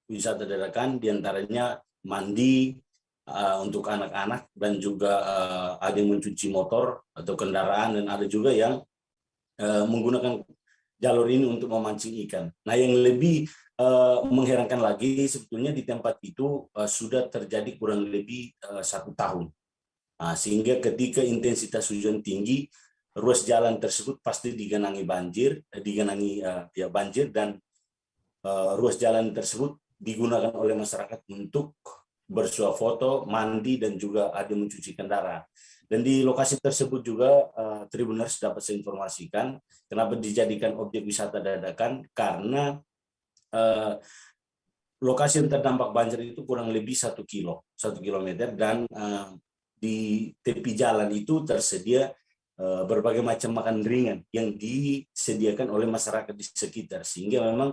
wisata dadakan, diantaranya mandi untuk anak-anak dan juga ada yang mencuci motor atau kendaraan, dan ada juga yang menggunakan jalur ini untuk memancing ikan. Nah, yang lebih mengherankan lagi sebetulnya di tempat itu sudah terjadi kurang lebih 1 tahun. Nah, sehingga ketika intensitas hujan tinggi, ruas jalan tersebut pasti digenangi banjir, dan ruas jalan tersebut digunakan oleh masyarakat untuk bersuah foto, mandi, dan juga ada mencuci kendaraan. Dan di lokasi tersebut juga Tribuners dapat saya informasikan kenapa dijadikan objek wisata dadakan, karena lokasi yang terdampak banjir itu kurang lebih 1 kilometer, dan di tepi jalan itu tersedia berbagai macam makan ringan yang disediakan oleh masyarakat di sekitar, sehingga memang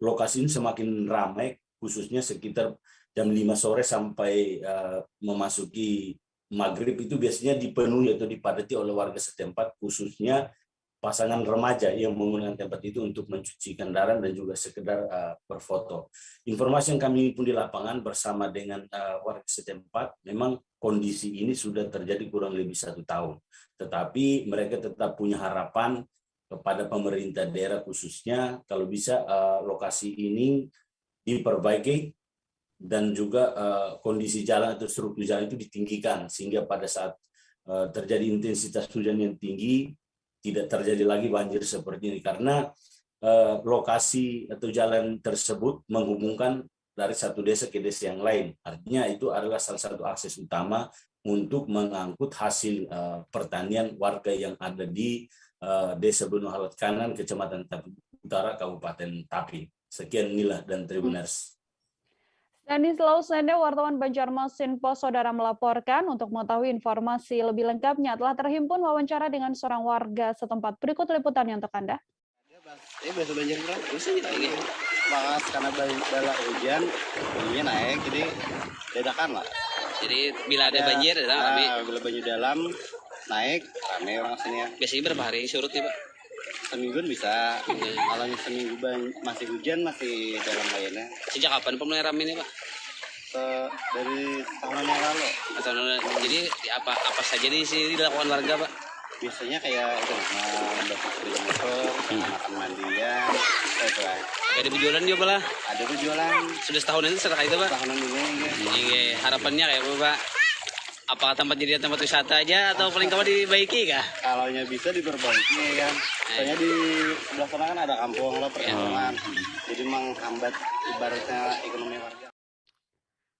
lokasi ini semakin ramai, khususnya sekitar jam 5 sore sampai memasuki maghrib itu biasanya dipenuhi atau dipadati oleh warga setempat, khususnya pasangan remaja yang menggunakan tempat itu untuk mencuci kendaraan dan juga sekedar berfoto. Informasi yang kami pun di lapangan bersama dengan warga setempat, memang kondisi ini sudah terjadi kurang lebih 1 tahun. Tetapi mereka tetap punya harapan kepada pemerintah daerah, khususnya kalau bisa lokasi ini diperbaiki dan juga kondisi jalan atau struktur jalan itu ditinggikan, sehingga pada saat terjadi intensitas hujan yang tinggi tidak terjadi lagi banjir seperti ini, karena lokasi atau jalan tersebut menghubungkan dari satu desa ke desa yang lain. Artinya itu adalah salah satu akses utama untuk mengangkut hasil pertanian warga yang ada di Desa Banua Halat Kanan, Kecamatan Tapin Utara, Kabupaten Tapin. Sekian Nila dan Tribuners. Stanis Lausene, wartawan Banjarmasin Post, saudara melaporkan. Untuk mengetahui informasi lebih lengkapnya telah terhimpun wawancara dengan seorang warga setempat. Berikut liputannya untuk Anda. Ini biasa banjir berapa? Bisa kita ini. Pas karena bala hujan, ini naik, jadi dadakan lah. Jadi bila ada banjir, bila banjir dalam naik, rame orang sini ya. Biasanya berapa hari surut ya Pak? semingguan bisa. Kalau seminggu masih hujan masih dalam layarnya. Sejak kapan mulai rame ini Pak? Dari tahun yang lalu. Jadi apa saja di sini dilakukan warga Pak? Biasanya kayak itu bersih motor, makan mandian, itu lah. Ada berjualan juga lah? Ada berjualan. Sudah setahun ini setelah itu Pak? Tahunan ini. Iya, harapannya kayak apa Pak? Apakah tempat jadi tempat wisata aja atau paling kapan dibaiki kah? Kalau bisa diperbaiki kan. Soalnya di sebelah sana kan ada kampung lah perkampungan. Jadi menghambat ibaratnya ekonomi warga.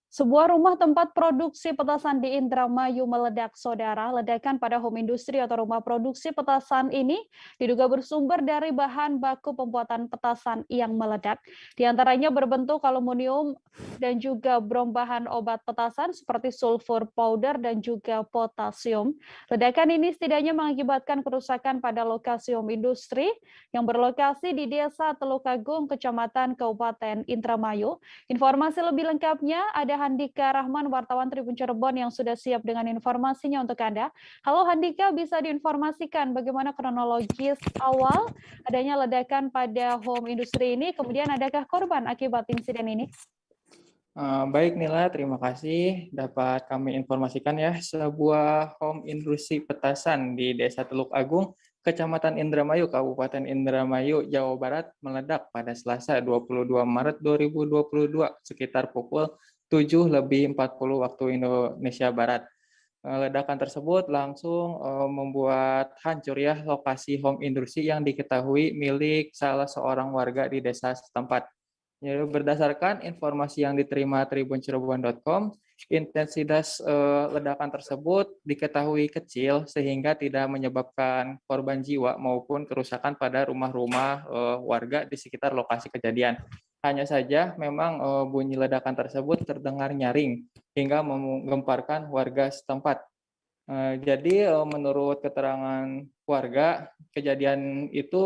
Sebuah rumah tempat produksi petasan di Indramayu meledak, saudara. Ledakan pada home industry atau rumah produksi petasan ini diduga bersumber dari bahan baku pembuatan petasan yang meledak. Di antaranya berbentuk aluminium dan juga brom bahan obat petasan seperti sulfur powder dan juga potasium. Ledakan ini setidaknya mengakibatkan kerusakan pada lokasi home industry yang berlokasi di Desa Teluk Agung, Kecamatan Kabupaten Indramayu. Informasi lebih lengkapnya ada Handika Rahman, wartawan Tribun Cirebon yang sudah siap dengan informasinya untuk Anda. Halo Handika, bisa diinformasikan bagaimana kronologis awal adanya ledakan pada home industry ini, kemudian adakah korban akibat insiden ini? Baik Nila, terima kasih dapat kami informasikan ya, sebuah home industry petasan di Desa Teluk Agung, Kecamatan Indramayu, Kabupaten Indramayu, Jawa Barat meledak pada Selasa 22 Maret 2022 sekitar pukul 7:40 waktu Indonesia Barat. Ledakan tersebut langsung membuat hancur ya lokasi home industry yang diketahui milik salah seorang warga di desa setempat. Jadi, berdasarkan informasi yang diterima tribuncirebon.com, intensitas ledakan tersebut diketahui kecil sehingga tidak menyebabkan korban jiwa maupun kerusakan pada rumah-rumah warga di sekitar lokasi kejadian. Hanya saja memang bunyi ledakan tersebut terdengar nyaring hingga menggemparkan warga setempat. Jadi menurut keterangan warga, kejadian itu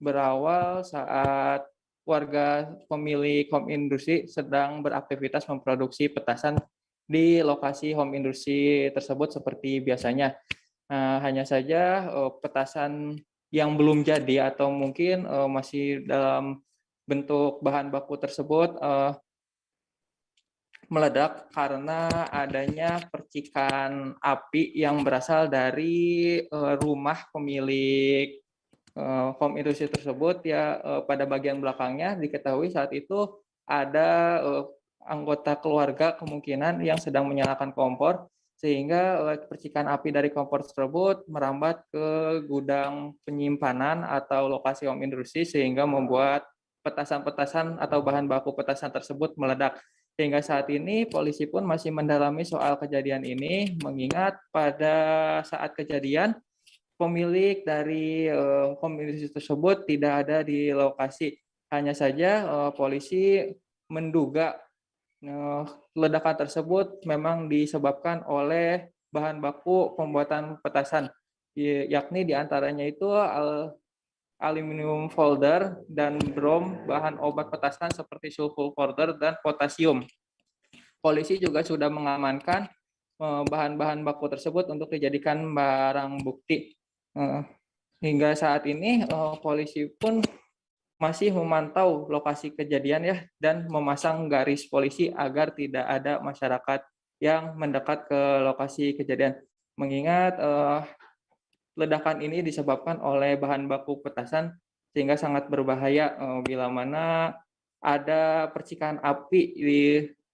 berawal saat warga pemilik home industry sedang beraktivitas memproduksi petasan di lokasi home industry tersebut seperti biasanya. Hanya saja petasan yang belum jadi atau mungkin masih dalam bentuk bahan baku tersebut meledak karena adanya percikan api yang berasal dari rumah pemilik home industry tersebut ya. Pada bagian belakangnya diketahui saat itu ada anggota keluarga kemungkinan yang sedang menyalakan kompor sehingga percikan api dari kompor tersebut merambat ke gudang penyimpanan atau lokasi home industry sehingga membuat petasan-petasan atau bahan baku petasan tersebut meledak. Hingga saat ini polisi pun masih mendalami soal kejadian ini, mengingat pada saat kejadian pemilik dari home industry tersebut tidak ada di lokasi. Hanya saja polisi menduga ledakan tersebut memang disebabkan oleh bahan baku pembuatan petasan, yakni diantaranya itu aluminium powder dan brom bahan obat petasan seperti sulfur powder dan potasium. Polisi juga sudah mengamankan bahan-bahan baku tersebut untuk dijadikan barang bukti. Hingga saat ini polisi pun masih memantau lokasi kejadian ya dan memasang garis polisi agar tidak ada masyarakat yang mendekat ke lokasi kejadian. Mengingat ledakan ini disebabkan oleh bahan baku petasan sehingga sangat berbahaya bila mana ada percikan api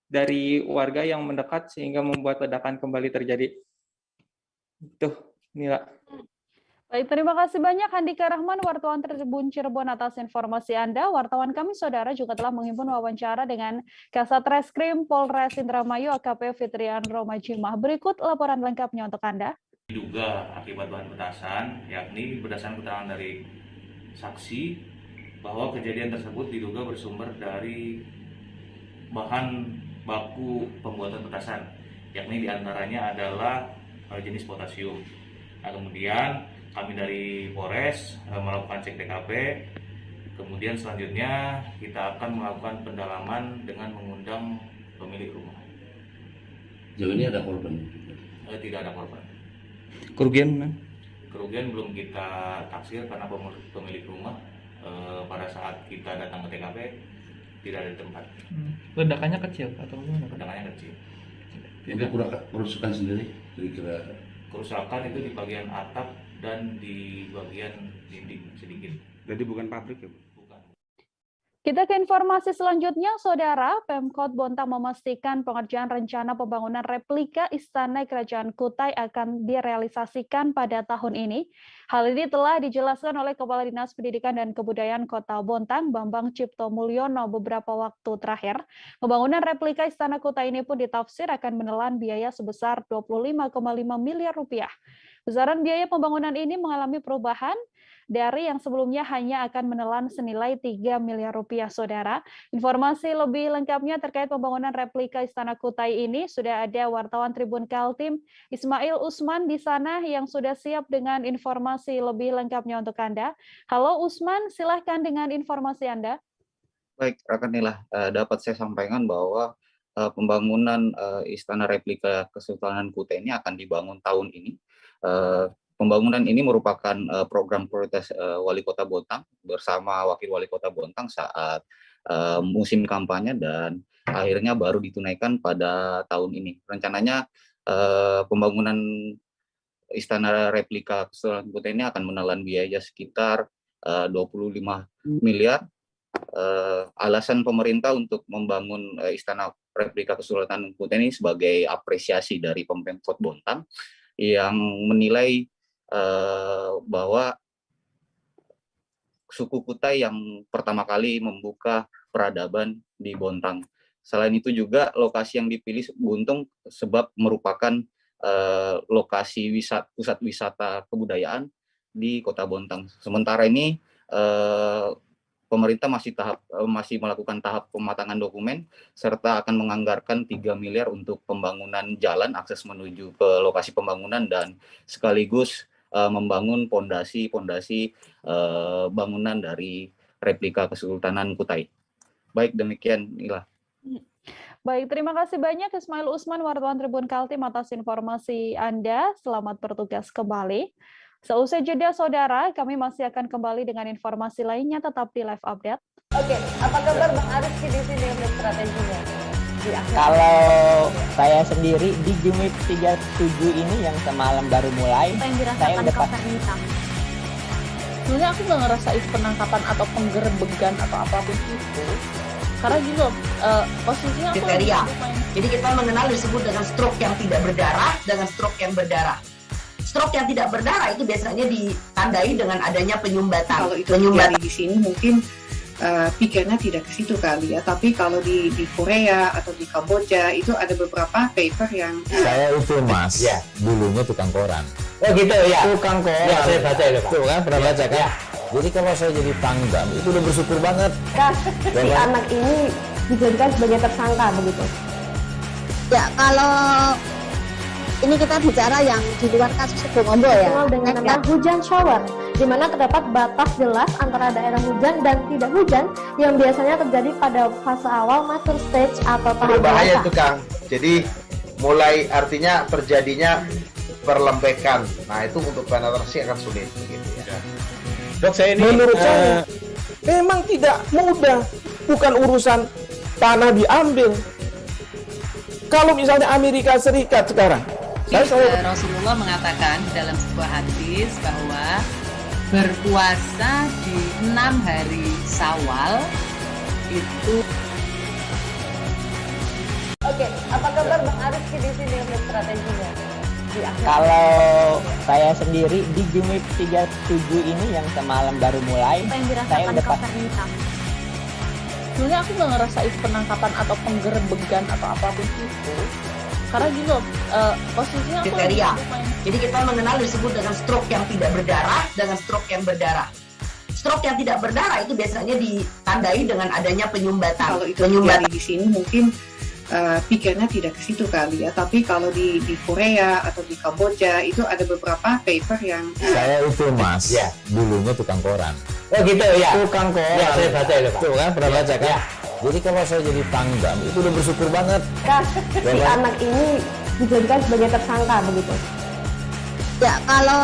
dari warga yang mendekat sehingga membuat ledakan kembali terjadi. Itu, Nila. Baik, terima kasih banyak Handika Rahman, wartawan Tribun Cirebon atas informasi Anda. Wartawan kami, saudara, juga telah menghimpun wawancara dengan Kasat Reskrim Polres Indramayu AKP Fitrian Romajimah. Berikut laporan lengkapnya untuk Anda. Diduga akibat bahan petasan, yakni berdasarkan keterangan dari saksi bahwa kejadian tersebut diduga bersumber dari bahan baku pembuatan petasan, yakni diantaranya adalah jenis potasium. Nah, kemudian kami dari Polres melakukan cek TKP, kemudian selanjutnya kita akan melakukan pendalaman dengan mengundang pemilik rumah. Jauh ini ada korban? Tidak ada korban. Kerugian? kerugian belum kita taksir karena pemilik rumah pada saat kita datang ke TKP tidak ada di tempat. Ledakannya kecil atau gimana? Ledakannya kecil. Tidak kerusakan sendiri, kira-kira. Kerusakan itu di bagian atap dan di bagian dinding sedikit. Jadi bukan pabrik ya, Bu? Kita ke informasi selanjutnya, Saudara. Pemkot Bontang memastikan pengerjaan rencana pembangunan replika Istana Kerajaan Kutai akan direalisasikan pada tahun ini. Hal ini telah dijelaskan oleh Kepala Dinas Pendidikan dan Kebudayaan Kota Bontang, Bambang Cipto Mulyono, beberapa waktu terakhir. Pembangunan replika Istana Kutai ini pun ditafsir akan menelan biaya sebesar 25,5 miliar rupiah. Besaran biaya pembangunan ini mengalami perubahan dari yang sebelumnya hanya akan menelan senilai 3 miliar rupiah, Saudara. Informasi lebih lengkapnya terkait pembangunan replika Istana Kutai ini sudah ada wartawan Tribun Kaltim Ismail Usman di sana yang sudah siap dengan informasi lebih lengkapnya untuk Anda. Halo Usman, silahkan dengan informasi Anda. Baik, rekan Nila, dapat saya sampaikan bahwa pembangunan Istana Replika Kesultanan Kutai ini akan dibangun tahun ini. Pembangunan ini merupakan program prioritas Wali Kota Bontang bersama Wakil Wali Kota Bontang saat musim kampanye dan akhirnya baru ditunaikan pada tahun ini. Rencananya pembangunan Istana Replika Kesultanan Kutai ini akan menelan biaya sekitar 25 miliar. Alasan pemerintah untuk membangun Istana Replika Kesultanan Kutai ini sebagai apresiasi dari Pemkot Bontang yang menilai bahwa suku Kutai yang pertama kali membuka peradaban di Bontang. Selain itu juga lokasi yang dipilih Buntung sebab merupakan lokasi pusat wisata kebudayaan di Kota Bontang. Sementara ini pemerintah masih melakukan tahap pematangan dokumen serta akan menganggarkan 3 miliar untuk pembangunan jalan akses menuju ke lokasi pembangunan dan sekaligus membangun pondasi bangunan dari replika Kesultanan Kutai. Baik, demikian Nila. Baik, terima kasih banyak Ismail Usman, wartawan Tribun Kaltim atas informasi Anda. Selamat bertugas kembali. Seusai jeda, Saudara, kami masih akan kembali dengan informasi lainnya, tetap di Live Update. Oke, apa kabar Bang Aris di sini untuk strateginya? Kalau saya sendiri di Jumip 37 ini yang semalam baru mulai, saya udah sebenarnya aku nggak ngerasain penangkapan atau penggerebegan atau apapun itu, karena gitu posisinya aku kriteria. Jadi kita mengenal disebut dengan stroke yang tidak berdarah dengan stroke yang berdarah. Stroke yang tidak berdarah itu biasanya ditandai dengan adanya penyumbatan. Kalau itu terjadi di sini mungkin pikirnya tidak ke situ kali ya, tapi kalau di Korea atau di Kamboja itu ada beberapa paper yang saya itu Mas, ya, dulunya tukang koran. Oh gitu ya. Tukang koran. Ya, saya baca itu Pak. Tuh kan pernah baca kan? Ya. Jadi kalau saya jadi tanggam itu udah bersyukur banget. Si anak ini dijadikan sebagai tersangka begitu. Ya, kalau ini kita bicara yang di luar kasus Sebongombo ya. Dengan nama hujan shower, di mana terdapat batas jelas antara daerah hujan dan tidak hujan yang biasanya terjadi pada fase awal mature stage atau tahap berbahaya dewasa. itu Kang. Jadi mulai artinya terjadinya perlembekan. Nah itu untuk penetrasi akan sulit gitu ya. Dok, saya ini menurut saya memang tidak mudah, bukan urusan tanah diambil. Kalau misalnya Amerika Serikat sekarang, Rasulullah mengatakan dalam sebuah hadis bahwa berpuasa di 6 hari Syawal itu. Oke, apa kabar Bang Aris di sini untuk strateginya? Kalau saya sendiri di Jumip 37 ini yang semalam baru mulai, saya udah sebenarnya aku nggak ngerasain penangkapan atau penggerebegan atau apapun itu, karena gitu posisinya kriteria. Jadi kita mengenal disebut dengan stroke yang tidak berdarah dengan stroke yang berdarah. Stroke yang tidak berdarah itu biasanya ditandai dengan adanya penyumbatan. Kalau itu terjadi di sini mungkin pikirnya tidak ke situ kali ya, tapi kalau di Korea atau di Kamboja itu ada beberapa paper yang saya itu Mas, ya, dulunya tukang koran. Oh gitu ya. Tukang koran. Ya, saya baca itu Pak. Tuh kan pernah baca kan? Ya. Jadi kalau saya jadi tanggam itu udah bersyukur banget. Si anak ini dijadikan sebagai tersangka begitu. Ya, kalau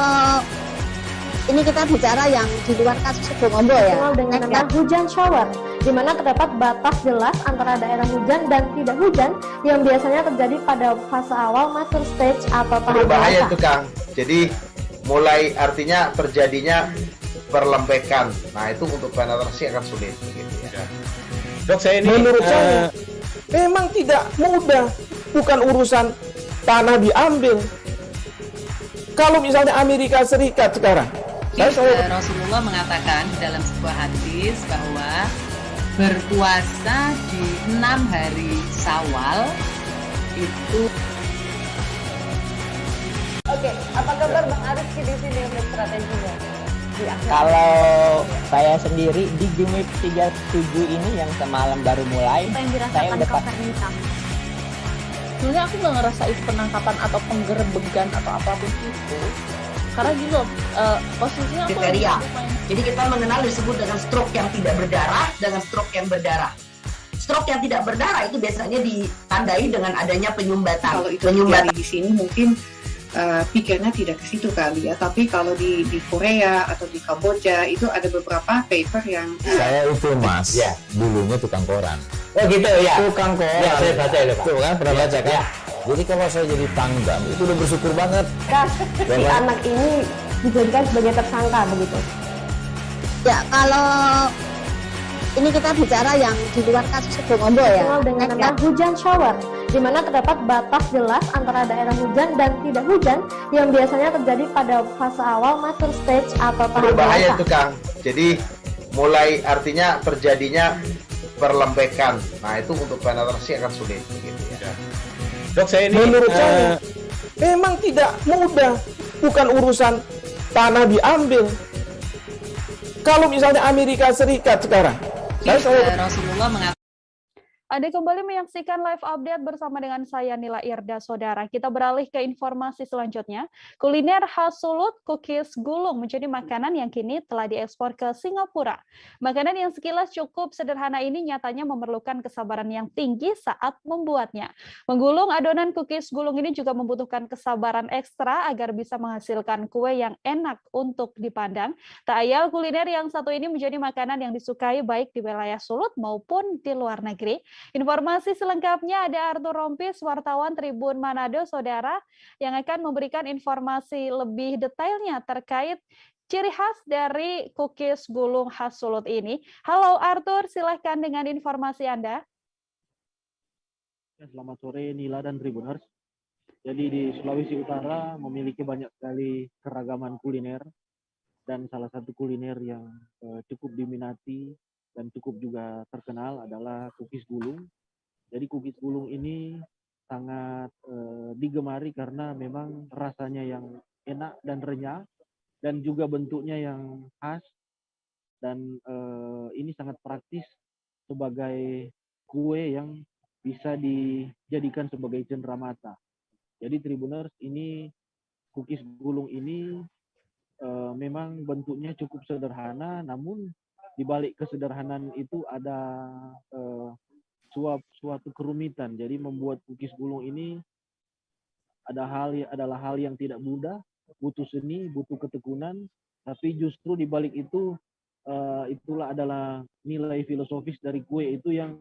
ini kita bicara yang di luar kasus Sebongombo ya. Dengan nama hujan shower, di mana terdapat batas jelas antara daerah hujan dan tidak hujan yang biasanya terjadi pada fase awal master stage atau tahap berbahaya dewasa. itu Kang. Jadi mulai artinya terjadinya perlembekan. Nah itu untuk penetrasi akan sulit. Gitu ya. Dok, saya ini menurut saya memang tidak mudah, bukan urusan tanah diambil. Kalau misalnya Amerika Serikat sekarang, Rasulullah mengatakan dalam sebuah hadis bahwa berpuasa di 6 hari Syawal itu. Oke, apa kabar Bang Ariski di sini untuk strateginya? Kalau saya sendiri di Jumip 37 ini yang semalam baru mulai, saya udah sebenarnya aku nggak ngerasain penangkapan atau penggerebegan atau apapun itu. Karena gitu, posisinya aku kriteria. Jadi kita mengenal disebut dengan stroke yang tidak berdarah dengan stroke yang berdarah. Stroke yang tidak berdarah itu biasanya ditandai dengan adanya penyumbatan. Kalau itu terjadi di sini mungkin pikirnya tidak ke situ kali ya. Tapi kalau di Korea atau di Kamboja itu ada beberapa paper yang saya itu Mas, ya, dulunya tukang koran. Oh gitu ya. Tukang koran. Ya, saya baca ya, Pak. Tuh kan pernah baca kan? Ya. Jadi kalau saya jadi tanggam itu udah bersyukur banget. Si anak ini dijadikan sebagai tersangka begitu. Ya, kalau ini kita bicara yang di luar kasus Sebongombo ya. Dengan nama hujan shower, di mana terdapat batas jelas antara daerah hujan dan tidak hujan yang biasanya terjadi pada fase awal master stage atau tahap berbahaya dewasa. itu Kang. Jadi mulai artinya terjadinya perlembekan. Nah itu untuk penetrasi akan sulit. Gitu ya. Dok, saya ini menurut saya memang tidak mudah, bukan urusan tanah diambil. Kalau misalnya Amerika Serikat sekarang, Rasulullah mengatakan. Anda kembali menyaksikan live update bersama dengan saya Nila Irda, saudara. Kita beralih ke informasi selanjutnya. Kuliner khas Sulut, cookies gulung menjadi makanan yang kini telah diekspor ke Singapura. Makanan yang sekilas cukup sederhana ini nyatanya memerlukan kesabaran yang tinggi saat membuatnya. Menggulung adonan cookies gulung ini juga membutuhkan kesabaran ekstra agar bisa menghasilkan kue yang enak untuk dipandang. Tak ayal kuliner yang satu ini menjadi makanan yang disukai baik di wilayah Sulut maupun di luar negeri. Informasi selengkapnya ada Arthur Rompis, wartawan Tribun Manado, saudara, yang akan memberikan informasi lebih detailnya terkait ciri khas dari cookies gulung khas Sulut ini. Halo Arthur, silahkan dengan informasi Anda. Selamat sore Nila dan Tribuners. Jadi di Sulawesi Utara memiliki banyak sekali keragaman kuliner, dan salah satu kuliner yang cukup diminati dan cukup juga terkenal adalah cookies gulung. Jadi cookies gulung ini sangat digemari karena memang rasanya yang enak dan renyah, dan juga bentuknya yang khas, dan ini sangat praktis sebagai kue yang bisa dijadikan sebagai cenderamata. Jadi Tribuners, ini cookies gulung ini memang bentuknya cukup sederhana, namun di balik kesederhanaan itu ada suatu kerumitan. Jadi membuat cookies gulung ini adalah hal yang tidak mudah, butuh seni, butuh ketekunan, tapi justru di balik itu itulah adalah nilai filosofis dari kue itu yang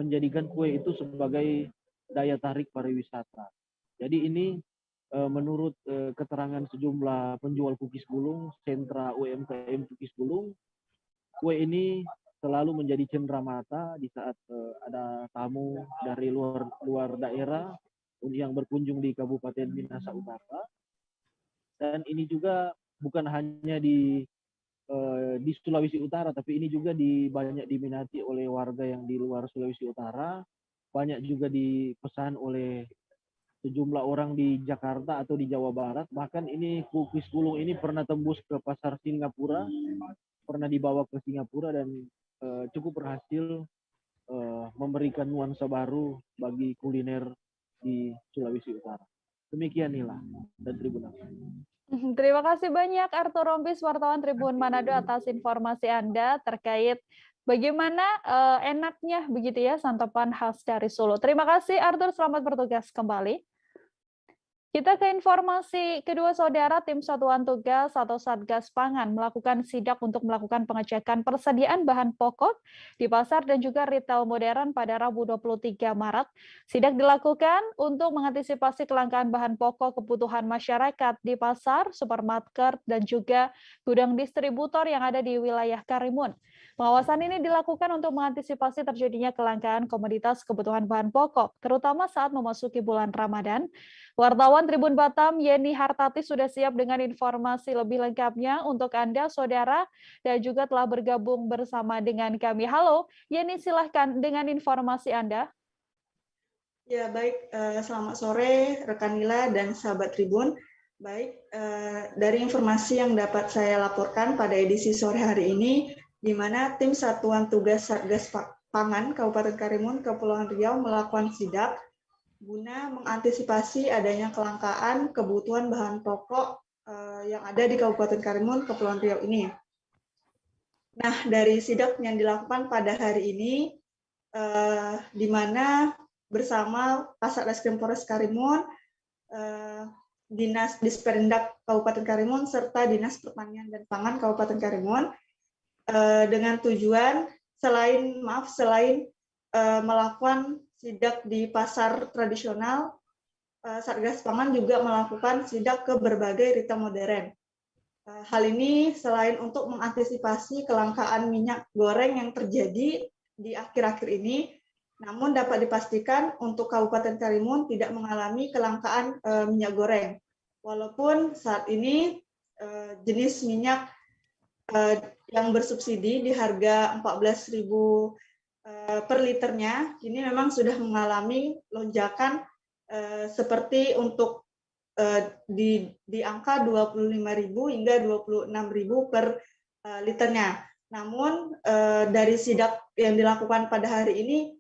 menjadikan kue itu sebagai daya tarik pariwisata. Jadi ini menurut keterangan sejumlah penjual cookies gulung, sentra UMKM cookies gulung, kue ini selalu menjadi cenderamata di saat ada tamu dari luar daerah yang berkunjung di Kabupaten Minahasa Utara. Dan ini juga bukan hanya di Sulawesi Utara, tapi ini juga banyak diminati oleh warga yang di luar Sulawesi Utara. Banyak juga dipesan oleh sejumlah orang di Jakarta atau di Jawa Barat. Bahkan ini cookies gulung ini pernah tembus ke pasar Singapura, pernah dibawa ke Singapura, dan cukup berhasil memberikan nuansa baru bagi kuliner di Sulawesi Utara. Demikian Nila dan Tribun. Terima kasih banyak Arthur Rompis, wartawan Tribun Manado, atas informasi Anda terkait bagaimana enaknya begitu ya santapan khas dari Solo. Terima kasih Arthur, selamat bertugas kembali. Kita ke informasi kedua, saudara. Tim Satuan Tugas atau Satgas Pangan melakukan sidak untuk melakukan pengecekan persediaan bahan pokok di pasar dan juga retail modern pada Rabu 23 Maret. Sidak dilakukan untuk mengantisipasi kelangkaan bahan pokok kebutuhan masyarakat di pasar, supermarket, dan juga gudang distributor yang ada di wilayah Karimun. Pengawasan ini dilakukan untuk mengantisipasi terjadinya kelangkaan komoditas kebutuhan bahan pokok, terutama saat memasuki bulan Ramadan. Wartawan Tribun Batam, Yeni Hartati, sudah siap dengan informasi lebih lengkapnya untuk Anda, saudara, dan juga telah bergabung bersama dengan kami. Halo, Yeni, silahkan dengan informasi Anda. Ya, baik. Selamat sore, rekan Nila dan sahabat Tribun. Baik, dari informasi yang dapat saya laporkan pada edisi sore hari ini, di mana tim Satuan Tugas Satgas Pangan Kabupaten Karimun, Kepulauan Riau melakukan sidak guna mengantisipasi adanya kelangkaan kebutuhan bahan pokok yang ada di Kabupaten Karimun, Kepulauan Riau ini. Nah, dari sidak yang dilakukan pada hari ini, di mana bersama Kasat Reskrim Polres Karimun, Dinas Disperindak Kabupaten Karimun, serta Dinas Pertanian dan Pangan Kabupaten Karimun, dengan tujuan selain melakukan sidak di pasar tradisional, Satgas Pangan juga melakukan sidak ke berbagai retail modern. Hal ini selain untuk mengantisipasi kelangkaan minyak goreng yang terjadi di akhir-akhir ini, namun dapat dipastikan untuk Kabupaten Karimun tidak mengalami kelangkaan minyak goreng. Walaupun saat ini jenis minyak yang bersubsidi di harga 14.000 per liternya, ini memang sudah mengalami lonjakan seperti untuk di angka 25.000 hingga 26.000 per liternya. Namun dari sidak yang dilakukan pada hari ini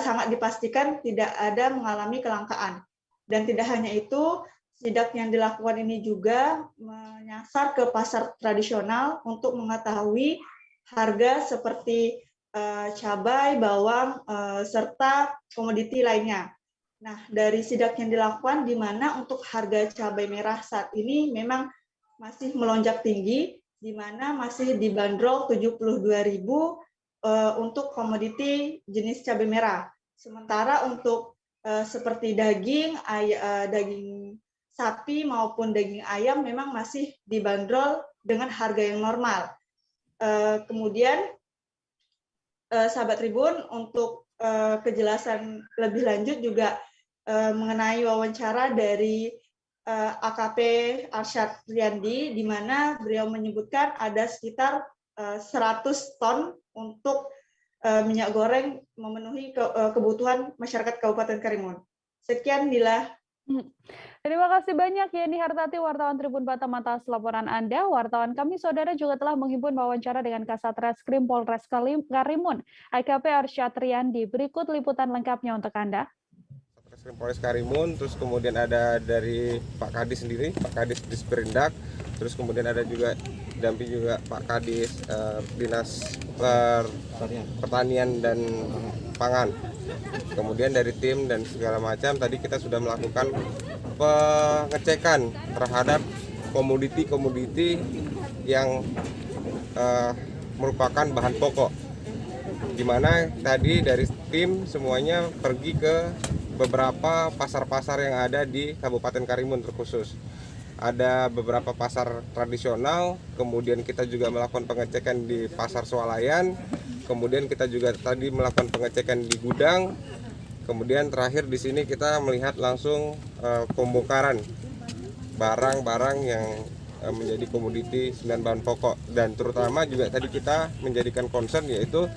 sangat dipastikan tidak ada mengalami kelangkaan. Dan tidak hanya itu, sidak yang dilakukan ini juga menyasar ke pasar tradisional untuk mengetahui harga seperti cabai, bawang, serta komoditi lainnya. Nah, dari sidak yang dilakukan, di mana untuk harga cabai merah saat ini memang masih melonjak tinggi, di mana masih dibanderol 72.000 untuk komoditi jenis cabai merah. Sementara untuk seperti daging sapi maupun daging ayam memang masih dibanderol dengan harga yang normal. Kemudian, sahabat Tribun, untuk kejelasan lebih lanjut juga mengenai wawancara dari AKP Arsyad Riyandi, di mana beliau menyebutkan ada sekitar 100 ton untuk minyak goreng memenuhi kebutuhan masyarakat Kabupaten Karimun. Sekian, Nila. Terima kasih banyak, Yeni Hartati, wartawan Tribun Batam, atas laporan Anda. Wartawan kami, saudara, juga telah menghimpun wawancara dengan Kasat Reskrim Polres Karimun, AKP Arsyad Riyandi. Berikut liputan lengkapnya untuk Anda. Reskrim Polres Karimun, terus kemudian ada dari Pak Kadis sendiri, Pak Kadis Disperindak, terus kemudian ada juga damping juga Pak Kadis Dinas Pertanian dan Pangan. Kemudian dari tim dan segala macam, tadi kita sudah melakukan pengecekan terhadap komoditi-komoditi yang merupakan bahan pokok, di mana tadi dari tim semuanya pergi ke beberapa pasar-pasar yang ada di Kabupaten Karimun terkhusus. Ada beberapa pasar tradisional, kemudian kita juga melakukan pengecekan di pasar swalayan, kemudian kita juga tadi melakukan pengecekan di gudang, kemudian terakhir di sini kita melihat langsung pembongkaran barang-barang yang menjadi komoditi 9 bahan pokok, dan terutama juga tadi kita menjadikan concern yaitu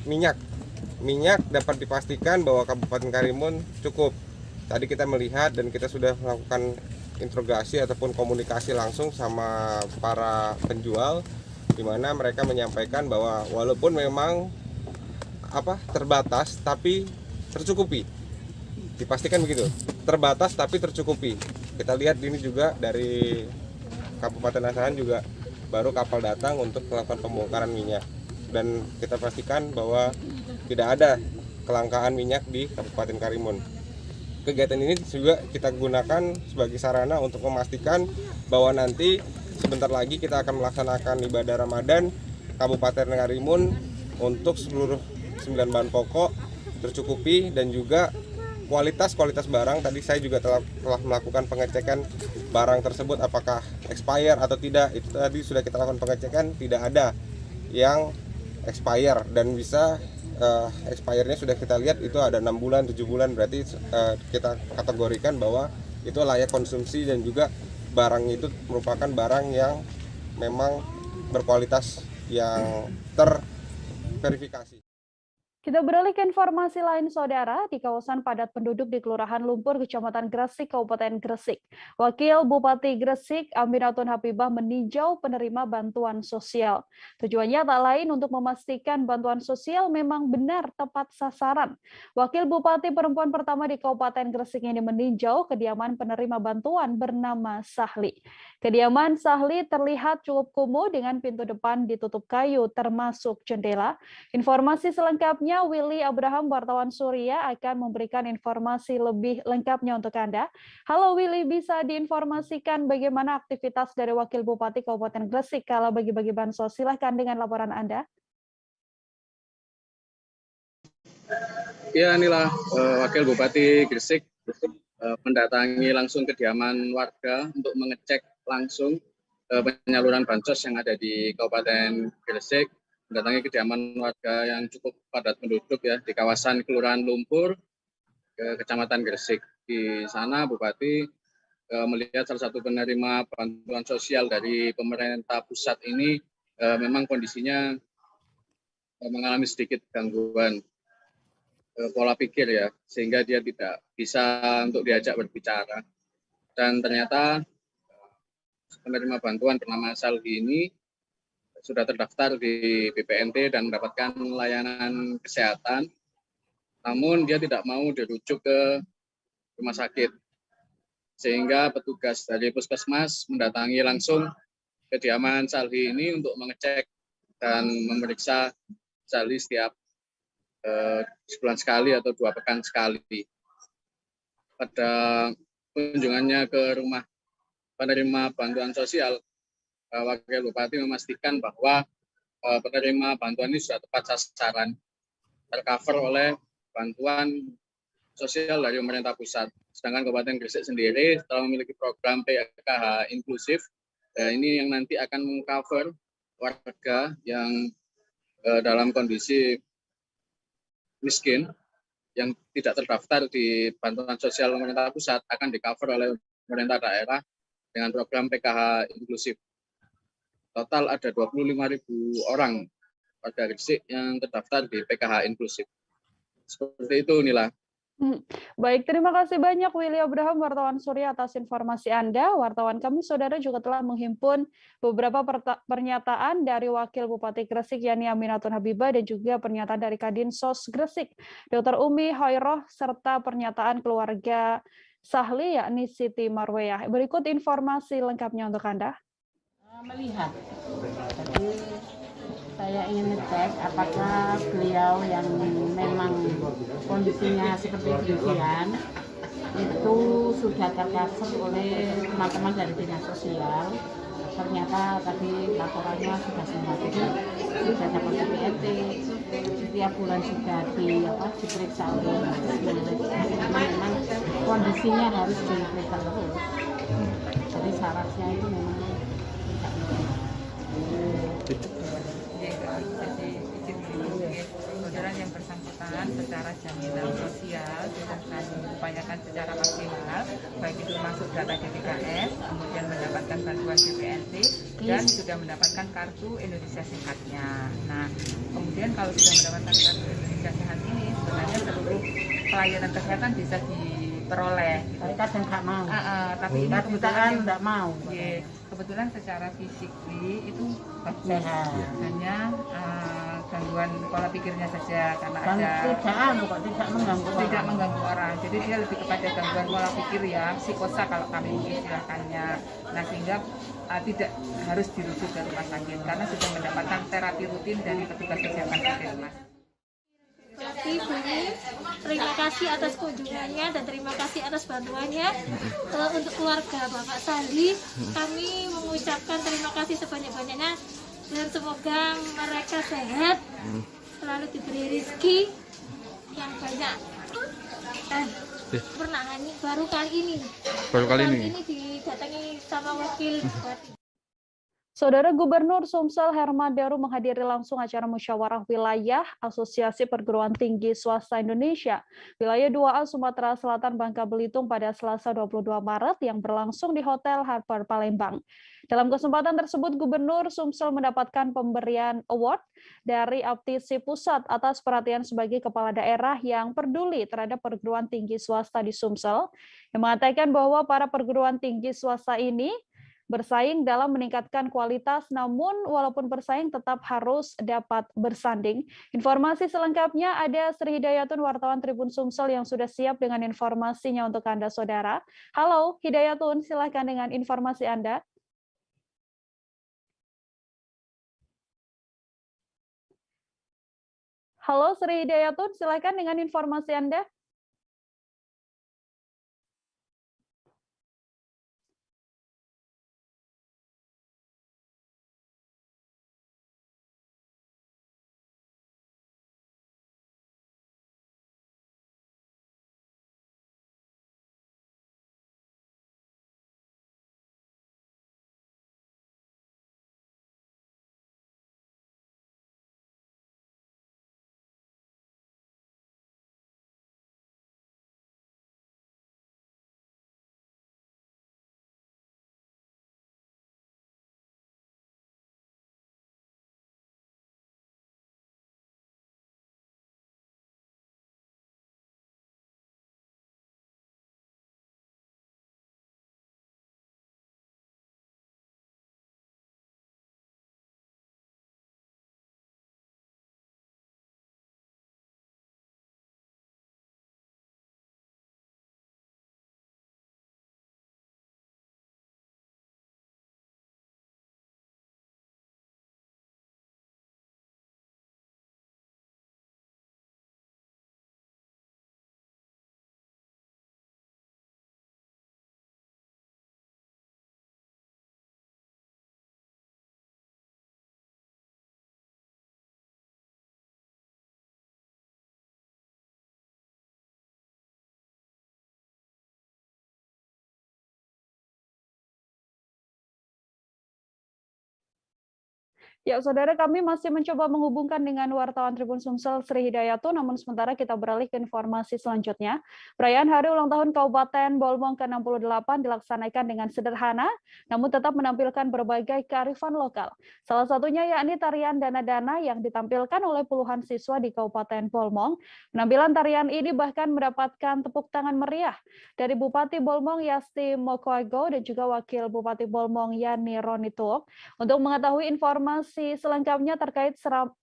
minyak. Minyak dapat dipastikan bahwa Kabupaten Karimun cukup. Tadi kita melihat dan kita sudah melakukan interogasi ataupun komunikasi langsung sama para penjual, di mana mereka menyampaikan bahwa walaupun memang terbatas tapi tercukupi. Dipastikan begitu. Terbatas tapi tercukupi. Kita lihat ini juga dari Kabupaten Asahan juga baru kapal datang untuk melakukan pembongkaran minyak, dan kita pastikan bahwa tidak ada kelangkaan minyak di Kabupaten Karimun. kegiatan ini juga kita gunakan sebagai sarana untuk memastikan bahwa nanti sebentar lagi kita akan melaksanakan ibadah Ramadan Kabupaten Karimun untuk seluruh 9 bahan pokok tercukupi, dan juga kualitas barang. Tadi saya juga telah melakukan pengecekan barang tersebut apakah expire atau tidak. Itu tadi sudah kita lakukan pengecekan, tidak ada yang expire, dan bisa expire-nya sudah kita lihat itu ada 6 bulan, 7 bulan, berarti kita kategorikan bahwa itu layak konsumsi, dan juga barang itu merupakan barang yang memang berkualitas yang terverifikasi. Kita beralih ke informasi lain, Saudara. Di kawasan padat penduduk di Kelurahan Lumpur, Kecamatan Gresik, Kabupaten Gresik, Wakil Bupati Gresik, Aminatun Habibah, meninjau penerima bantuan sosial. Tujuannya tak lain untuk memastikan bantuan sosial memang benar tepat sasaran. Wakil Bupati perempuan pertama di Kabupaten Gresik ini meninjau kediaman penerima bantuan bernama Sahli. Kediaman Sahli terlihat cukup kumuh dengan pintu depan ditutup kayu termasuk jendela. Informasi selengkapnya Willy Abraham, wartawan Surya, akan memberikan informasi lebih lengkapnya untuk Anda. Halo Willy, bisa diinformasikan bagaimana aktivitas dari Wakil Bupati Kabupaten Gresik kala bagi-bagi bansos? Silahkan dengan laporan Anda. Ya, inilah Wakil Bupati Gresik mendatangi langsung kediaman warga untuk mengecek langsung penyaluran bansos yang ada di Kabupaten Gresik. Mendatangi kediaman warga yang cukup padat penduduk ya di kawasan Kelurahan Lumpur, Kecamatan Gresik. Di sana Bupati melihat salah satu penerima bantuan sosial dari pemerintah pusat ini memang kondisinya mengalami sedikit gangguan pola pikir ya, sehingga dia tidak bisa untuk diajak berbicara. Dan ternyata penerima bantuan bernama Saldi ini sudah terdaftar di BPNT dan mendapatkan layanan kesehatan, namun dia tidak mau dirujuk ke rumah sakit, sehingga petugas dari Puskesmas mendatangi langsung kediaman Saldi ini untuk mengecek dan memeriksa Saldi setiap sebulan sekali atau 2 pekan sekali. Pada kunjungannya ke rumah penerima bantuan sosial, Wakil Bupati memastikan bahwa penerima bantuan ini sudah tepat sasaran, tercover oleh bantuan sosial dari pemerintah pusat. Sedangkan Kabupaten Gresik sendiri telah memiliki program PKH inklusif, ini yang nanti akan mengcover warga yang dalam kondisi miskin, yang tidak terdaftar di bantuan sosial pemerintah pusat, akan di-cover oleh pemerintah daerah dengan program PKH inklusif. Total ada 25.000 orang warga Gresik yang terdaftar di PKH inklusif. Seperti itu, Nila. Baik, terima kasih banyak Willy Abraham, wartawan Surya, atas informasi Anda. Wartawan kami, Saudara, juga telah menghimpun beberapa pernyataan dari Wakil Bupati Gresik, yakni Aminatun Habibah, dan juga pernyataan dari Kadinsos Gresik, Dr. Umi Hoiroh, serta pernyataan keluarga Sahli, yakni Siti Marweyah. Berikut informasi lengkapnya untuk Anda. Melihat, jadi saya ingin ngecek apakah beliau yang memang kondisinya seperti demikian itu sudah tercover oleh teman-teman dari dinas sosial. Ternyata tadi laporannya sudah semua, jadi sudah dapat BPNT, setiap bulan sudah diperiksa oleh memang kondisinya harus diperiksa terus. Jadi syaratnya itu memang saudara yang bersangkutan secara jaminan sosial sudah kami upayakan secara maksimal, baik itu masuk data DPKS, kemudian mendapatkan bantuan BPNT, dan sudah mendapatkan kartu Indonesia Sehatnya. Nah, kemudian kalau sudah mendapatkan kartu Indonesia Sehat ini, sebenarnya seluruh pelayanan kesehatan bisa diperoleh. Tapi kadang nggak mau. Tapi ini kebetulan nggak mau. Kebetulan secara fisik itu bagus, hanya gangguan pola pikirnya saja karena tidak mengganggu orang. Jadi dia lebih kepada gangguan pola pikir ya, psikosa kalau kami istilahkannya. Nah, sehingga tidak harus dirujuk ke rumah sakit karena sudah mendapatkan terapi rutin dari petugas kesehatan puskesmas. terima kasih atas kunjungannya dan terima kasih atas bantuannya untuk keluarga Bapak Sandi. Kami mengucapkan terima kasih sebanyak-banyaknya dan semoga mereka sehat, selalu diberi rezeki yang banyak. Pernah baru kali ini didatangi sama wakil bupati. Saudara Gubernur Sumsel Herman Deru menghadiri langsung acara musyawarah wilayah Asosiasi Perguruan Tinggi Swasta Indonesia Wilayah 2A Sumatera Selatan Bangka Belitung pada Selasa 22 Maret yang berlangsung di Hotel Harper Palembang. Dalam kesempatan tersebut, Gubernur Sumsel mendapatkan pemberian award dari Aptisi Pusat atas perhatian sebagai kepala daerah yang peduli terhadap perguruan tinggi swasta di Sumsel, yang mengatakan bahwa para perguruan tinggi swasta ini bersaing dalam meningkatkan kualitas, namun walaupun bersaing tetap harus dapat bersanding. Informasi selengkapnya ada Sri Hidayatun, wartawan Tribun Sumsel yang sudah siap dengan informasinya untuk Anda, Saudara. Halo Hidayatun, silakan dengan informasi Anda. Halo Sri Hidayatun, silakan dengan informasi Anda. Ya, saudara, kami masih mencoba menghubungkan dengan wartawan Tribun Sumsel Sri Hidayatun, namun sementara kita beralih ke informasi selanjutnya. Perayaan Hari Ulang Tahun Kabupaten Bolmong ke-68 dilaksanakan dengan sederhana, namun tetap menampilkan berbagai kearifan lokal. Salah satunya yakni tarian dana-dana yang ditampilkan oleh puluhan siswa di Kabupaten Bolmong. Penampilan tarian ini bahkan mendapatkan tepuk tangan meriah dari Bupati Bolmong Yasti Mokoago dan juga Wakil Bupati Bolmong Yani Ronituok. Untuk mengetahui informasi selengkapnya terkait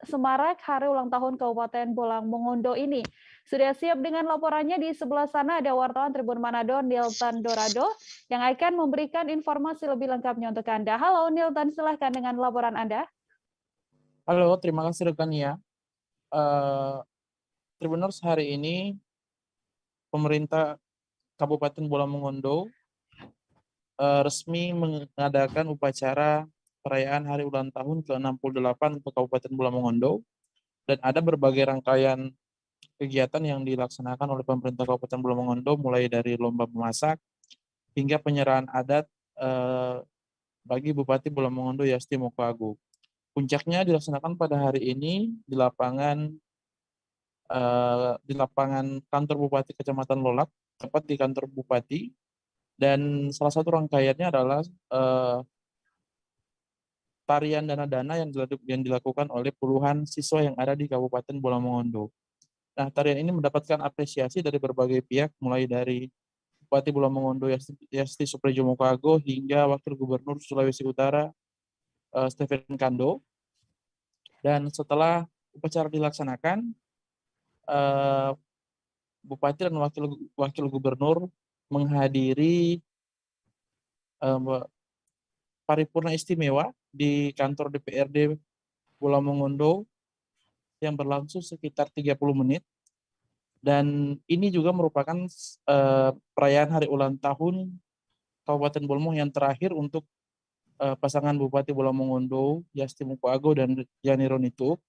semarak Hari Ulang Tahun Kabupaten Bolang Mongondo ini, sudah siap dengan laporannya. Di sebelah sana ada wartawan Tribun Manado Nilton Dorado yang akan memberikan informasi lebih lengkapnya untuk Anda. Halo Nilton, silahkan dengan laporan Anda. Halo, terima kasih rekan ya. Tribuners, hari ini pemerintah Kabupaten Bolang Mongondo resmi mengadakan upacara perayaan Hari Ulang Tahun ke-68 untuk Kabupaten Bolang Mongondo, dan ada berbagai rangkaian kegiatan yang dilaksanakan oleh pemerintah Kabupaten Bolang Mongondo, mulai dari lomba memasak hingga penyerahan adat bagi Bupati Bolang Mongondo Yasti Mokoago. Puncaknya dilaksanakan pada hari ini di lapangan kantor Bupati Kecamatan Lolak, tepat di kantor Bupati, dan salah satu rangkaiannya adalah tarian dana-dana yang dilakukan oleh puluhan siswa yang ada di Kabupaten Bolang Mongondo. Nah, tarian ini mendapatkan apresiasi dari berbagai pihak, mulai dari Bupati Bolang Mongondo Yasti Suprejo Mokoago hingga Wakil Gubernur Sulawesi Utara Stephen Kando. Dan setelah upacara dilaksanakan, Bupati dan Wakil Gubernur menghadiri paripurna istimewa di kantor DPRD Bolang Mongondo yang berlangsung sekitar 30 menit. Dan ini juga merupakan perayaan hari ulang tahun Kabupaten Bolmong yang terakhir untuk pasangan Bupati Bola Mongondo, Yasti Mukoago dan Yani Ronituk,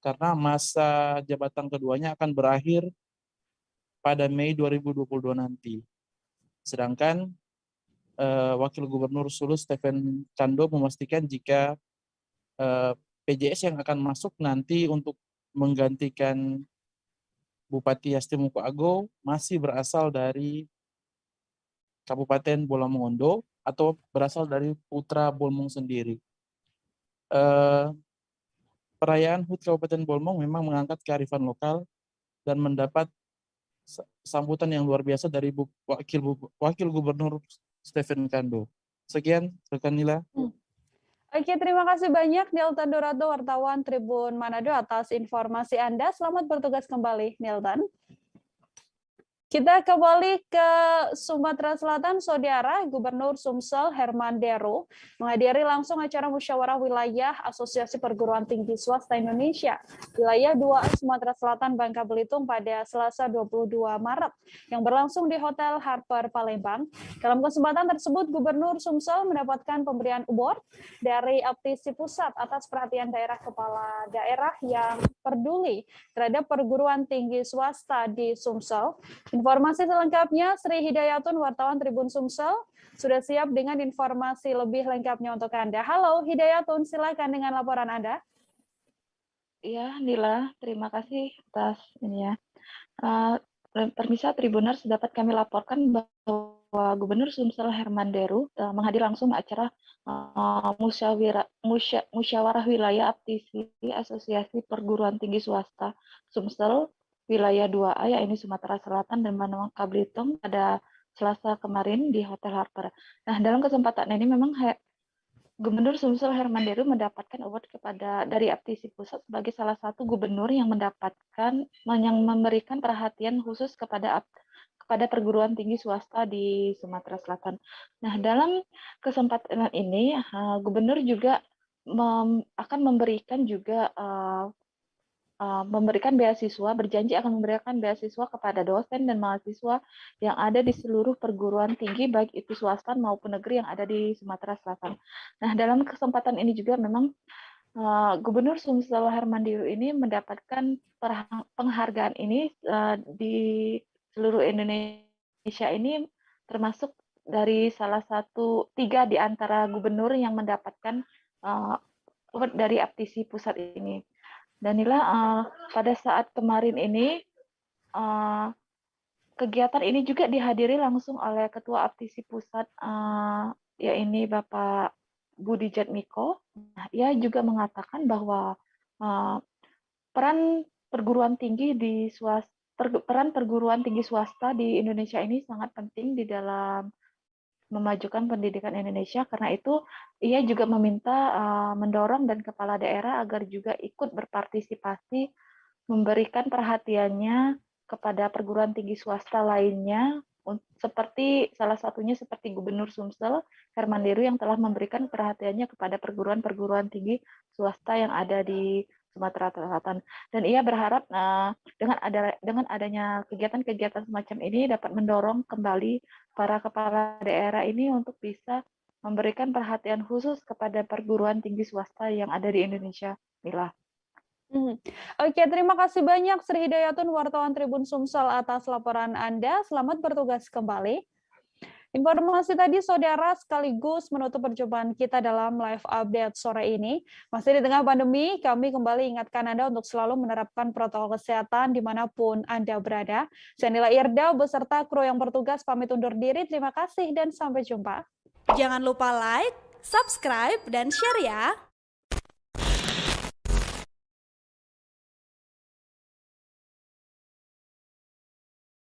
karena masa jabatan keduanya akan berakhir pada Mei 2022 nanti. Sedangkan Wakil Gubernur Sulu Stephen Kando memastikan jika PJS yang akan masuk nanti untuk menggantikan Bupati Yasti Mukoago masih berasal dari Kabupaten Bola Mongondo atau berasal dari putra Bolmong sendiri. Perayaan HUT Kabupaten Bolmong memang mengangkat kearifan lokal dan mendapat sambutan yang luar biasa dari Wakil Gubernur Stephen Kando. Sekian, rekan Nila. Oke, terima kasih banyak Nilton Dorado, wartawan Tribun Manado atas informasi Anda. Selamat bertugas kembali, Nilton. Kita kembali ke Sumatera Selatan, Saudara. Gubernur Sumsel Herman Deru menghadiri langsung acara musyawarah wilayah Asosiasi Perguruan Tinggi Swasta Indonesia wilayah 2A Sumatera Selatan Bangka Belitung pada Selasa 22 Maret yang berlangsung di Hotel Harper Palembang. Dalam kesempatan tersebut, Gubernur Sumsel mendapatkan pemberian award dari Aptisi Pusat atas perhatian kepala daerah yang peduli terhadap perguruan tinggi swasta di Sumsel. Informasi selengkapnya, Sri Hidayatun, wartawan Tribun Sumsel, sudah siap dengan informasi lebih lengkapnya untuk Anda. Halo Hidayatun, silakan dengan laporan Anda. Iya, Nila, terima kasih atas ini ya. Permisa Tribuners, dapat kami laporkan bahwa Gubernur Sumsel Herman Deru menghadiri langsung acara musyawarah wilayah Aptisi Asosiasi Perguruan Tinggi Swasta Sumsel wilayah 2A, yaitu Sumatera Selatan dan Bangka Belitung pada Selasa kemarin di Hotel Harper. Nah, dalam kesempatan ini memang Gubernur Sumsel Herman Deru mendapatkan award dari Aptisi Pusat sebagai salah satu gubernur yang memberikan perhatian khusus kepada perguruan tinggi swasta di Sumatera Selatan. Nah, dalam kesempatan ini gubernur juga akan memberikan berjanji akan memberikan beasiswa kepada dosen dan mahasiswa yang ada di seluruh perguruan tinggi, baik itu swasta maupun negeri yang ada di Sumatera Selatan. Nah, dalam kesempatan ini juga memang Gubernur Sumsel Herman Deru ini mendapatkan penghargaan ini di seluruh Indonesia ini, termasuk dari salah satu 3 di antara gubernur yang mendapatkan award dari Aptisi Pusat ini. Danila, pada saat kemarin ini, kegiatan ini juga dihadiri langsung oleh Ketua Aptisi Pusat, yaitu Bapak Budi Jatmiko. Nah, ia juga mengatakan bahwa peran perguruan tinggi swasta di Indonesia ini sangat penting di dalam memajukan pendidikan Indonesia. Karena itu ia juga meminta mendorong dan kepala daerah agar juga ikut berpartisipasi memberikan perhatiannya kepada perguruan tinggi swasta lainnya, seperti salah satunya seperti Gubernur Sumsel Herman Deru yang telah memberikan perhatiannya kepada perguruan tinggi swasta yang ada di Sumatera Selatan. Dan ia berharap dengan adanya kegiatan-kegiatan semacam ini dapat mendorong kembali para kepala daerah ini untuk bisa memberikan perhatian khusus kepada perguruan tinggi swasta yang ada di Indonesia. Mila. Oke, terima kasih banyak Sri Hidayatun, wartawan Tribun Sumsel atas laporan Anda. Selamat bertugas kembali. Informasi tadi, Saudara, sekaligus menutup perjumpaan kita dalam live update sore ini. Masih di tengah pandemi, kami kembali ingatkan Anda untuk selalu menerapkan protokol kesehatan dimanapun Anda berada. Saya Nila Irda beserta kru yang bertugas pamit undur diri. Terima kasih dan sampai jumpa. Jangan lupa like, subscribe, dan share ya.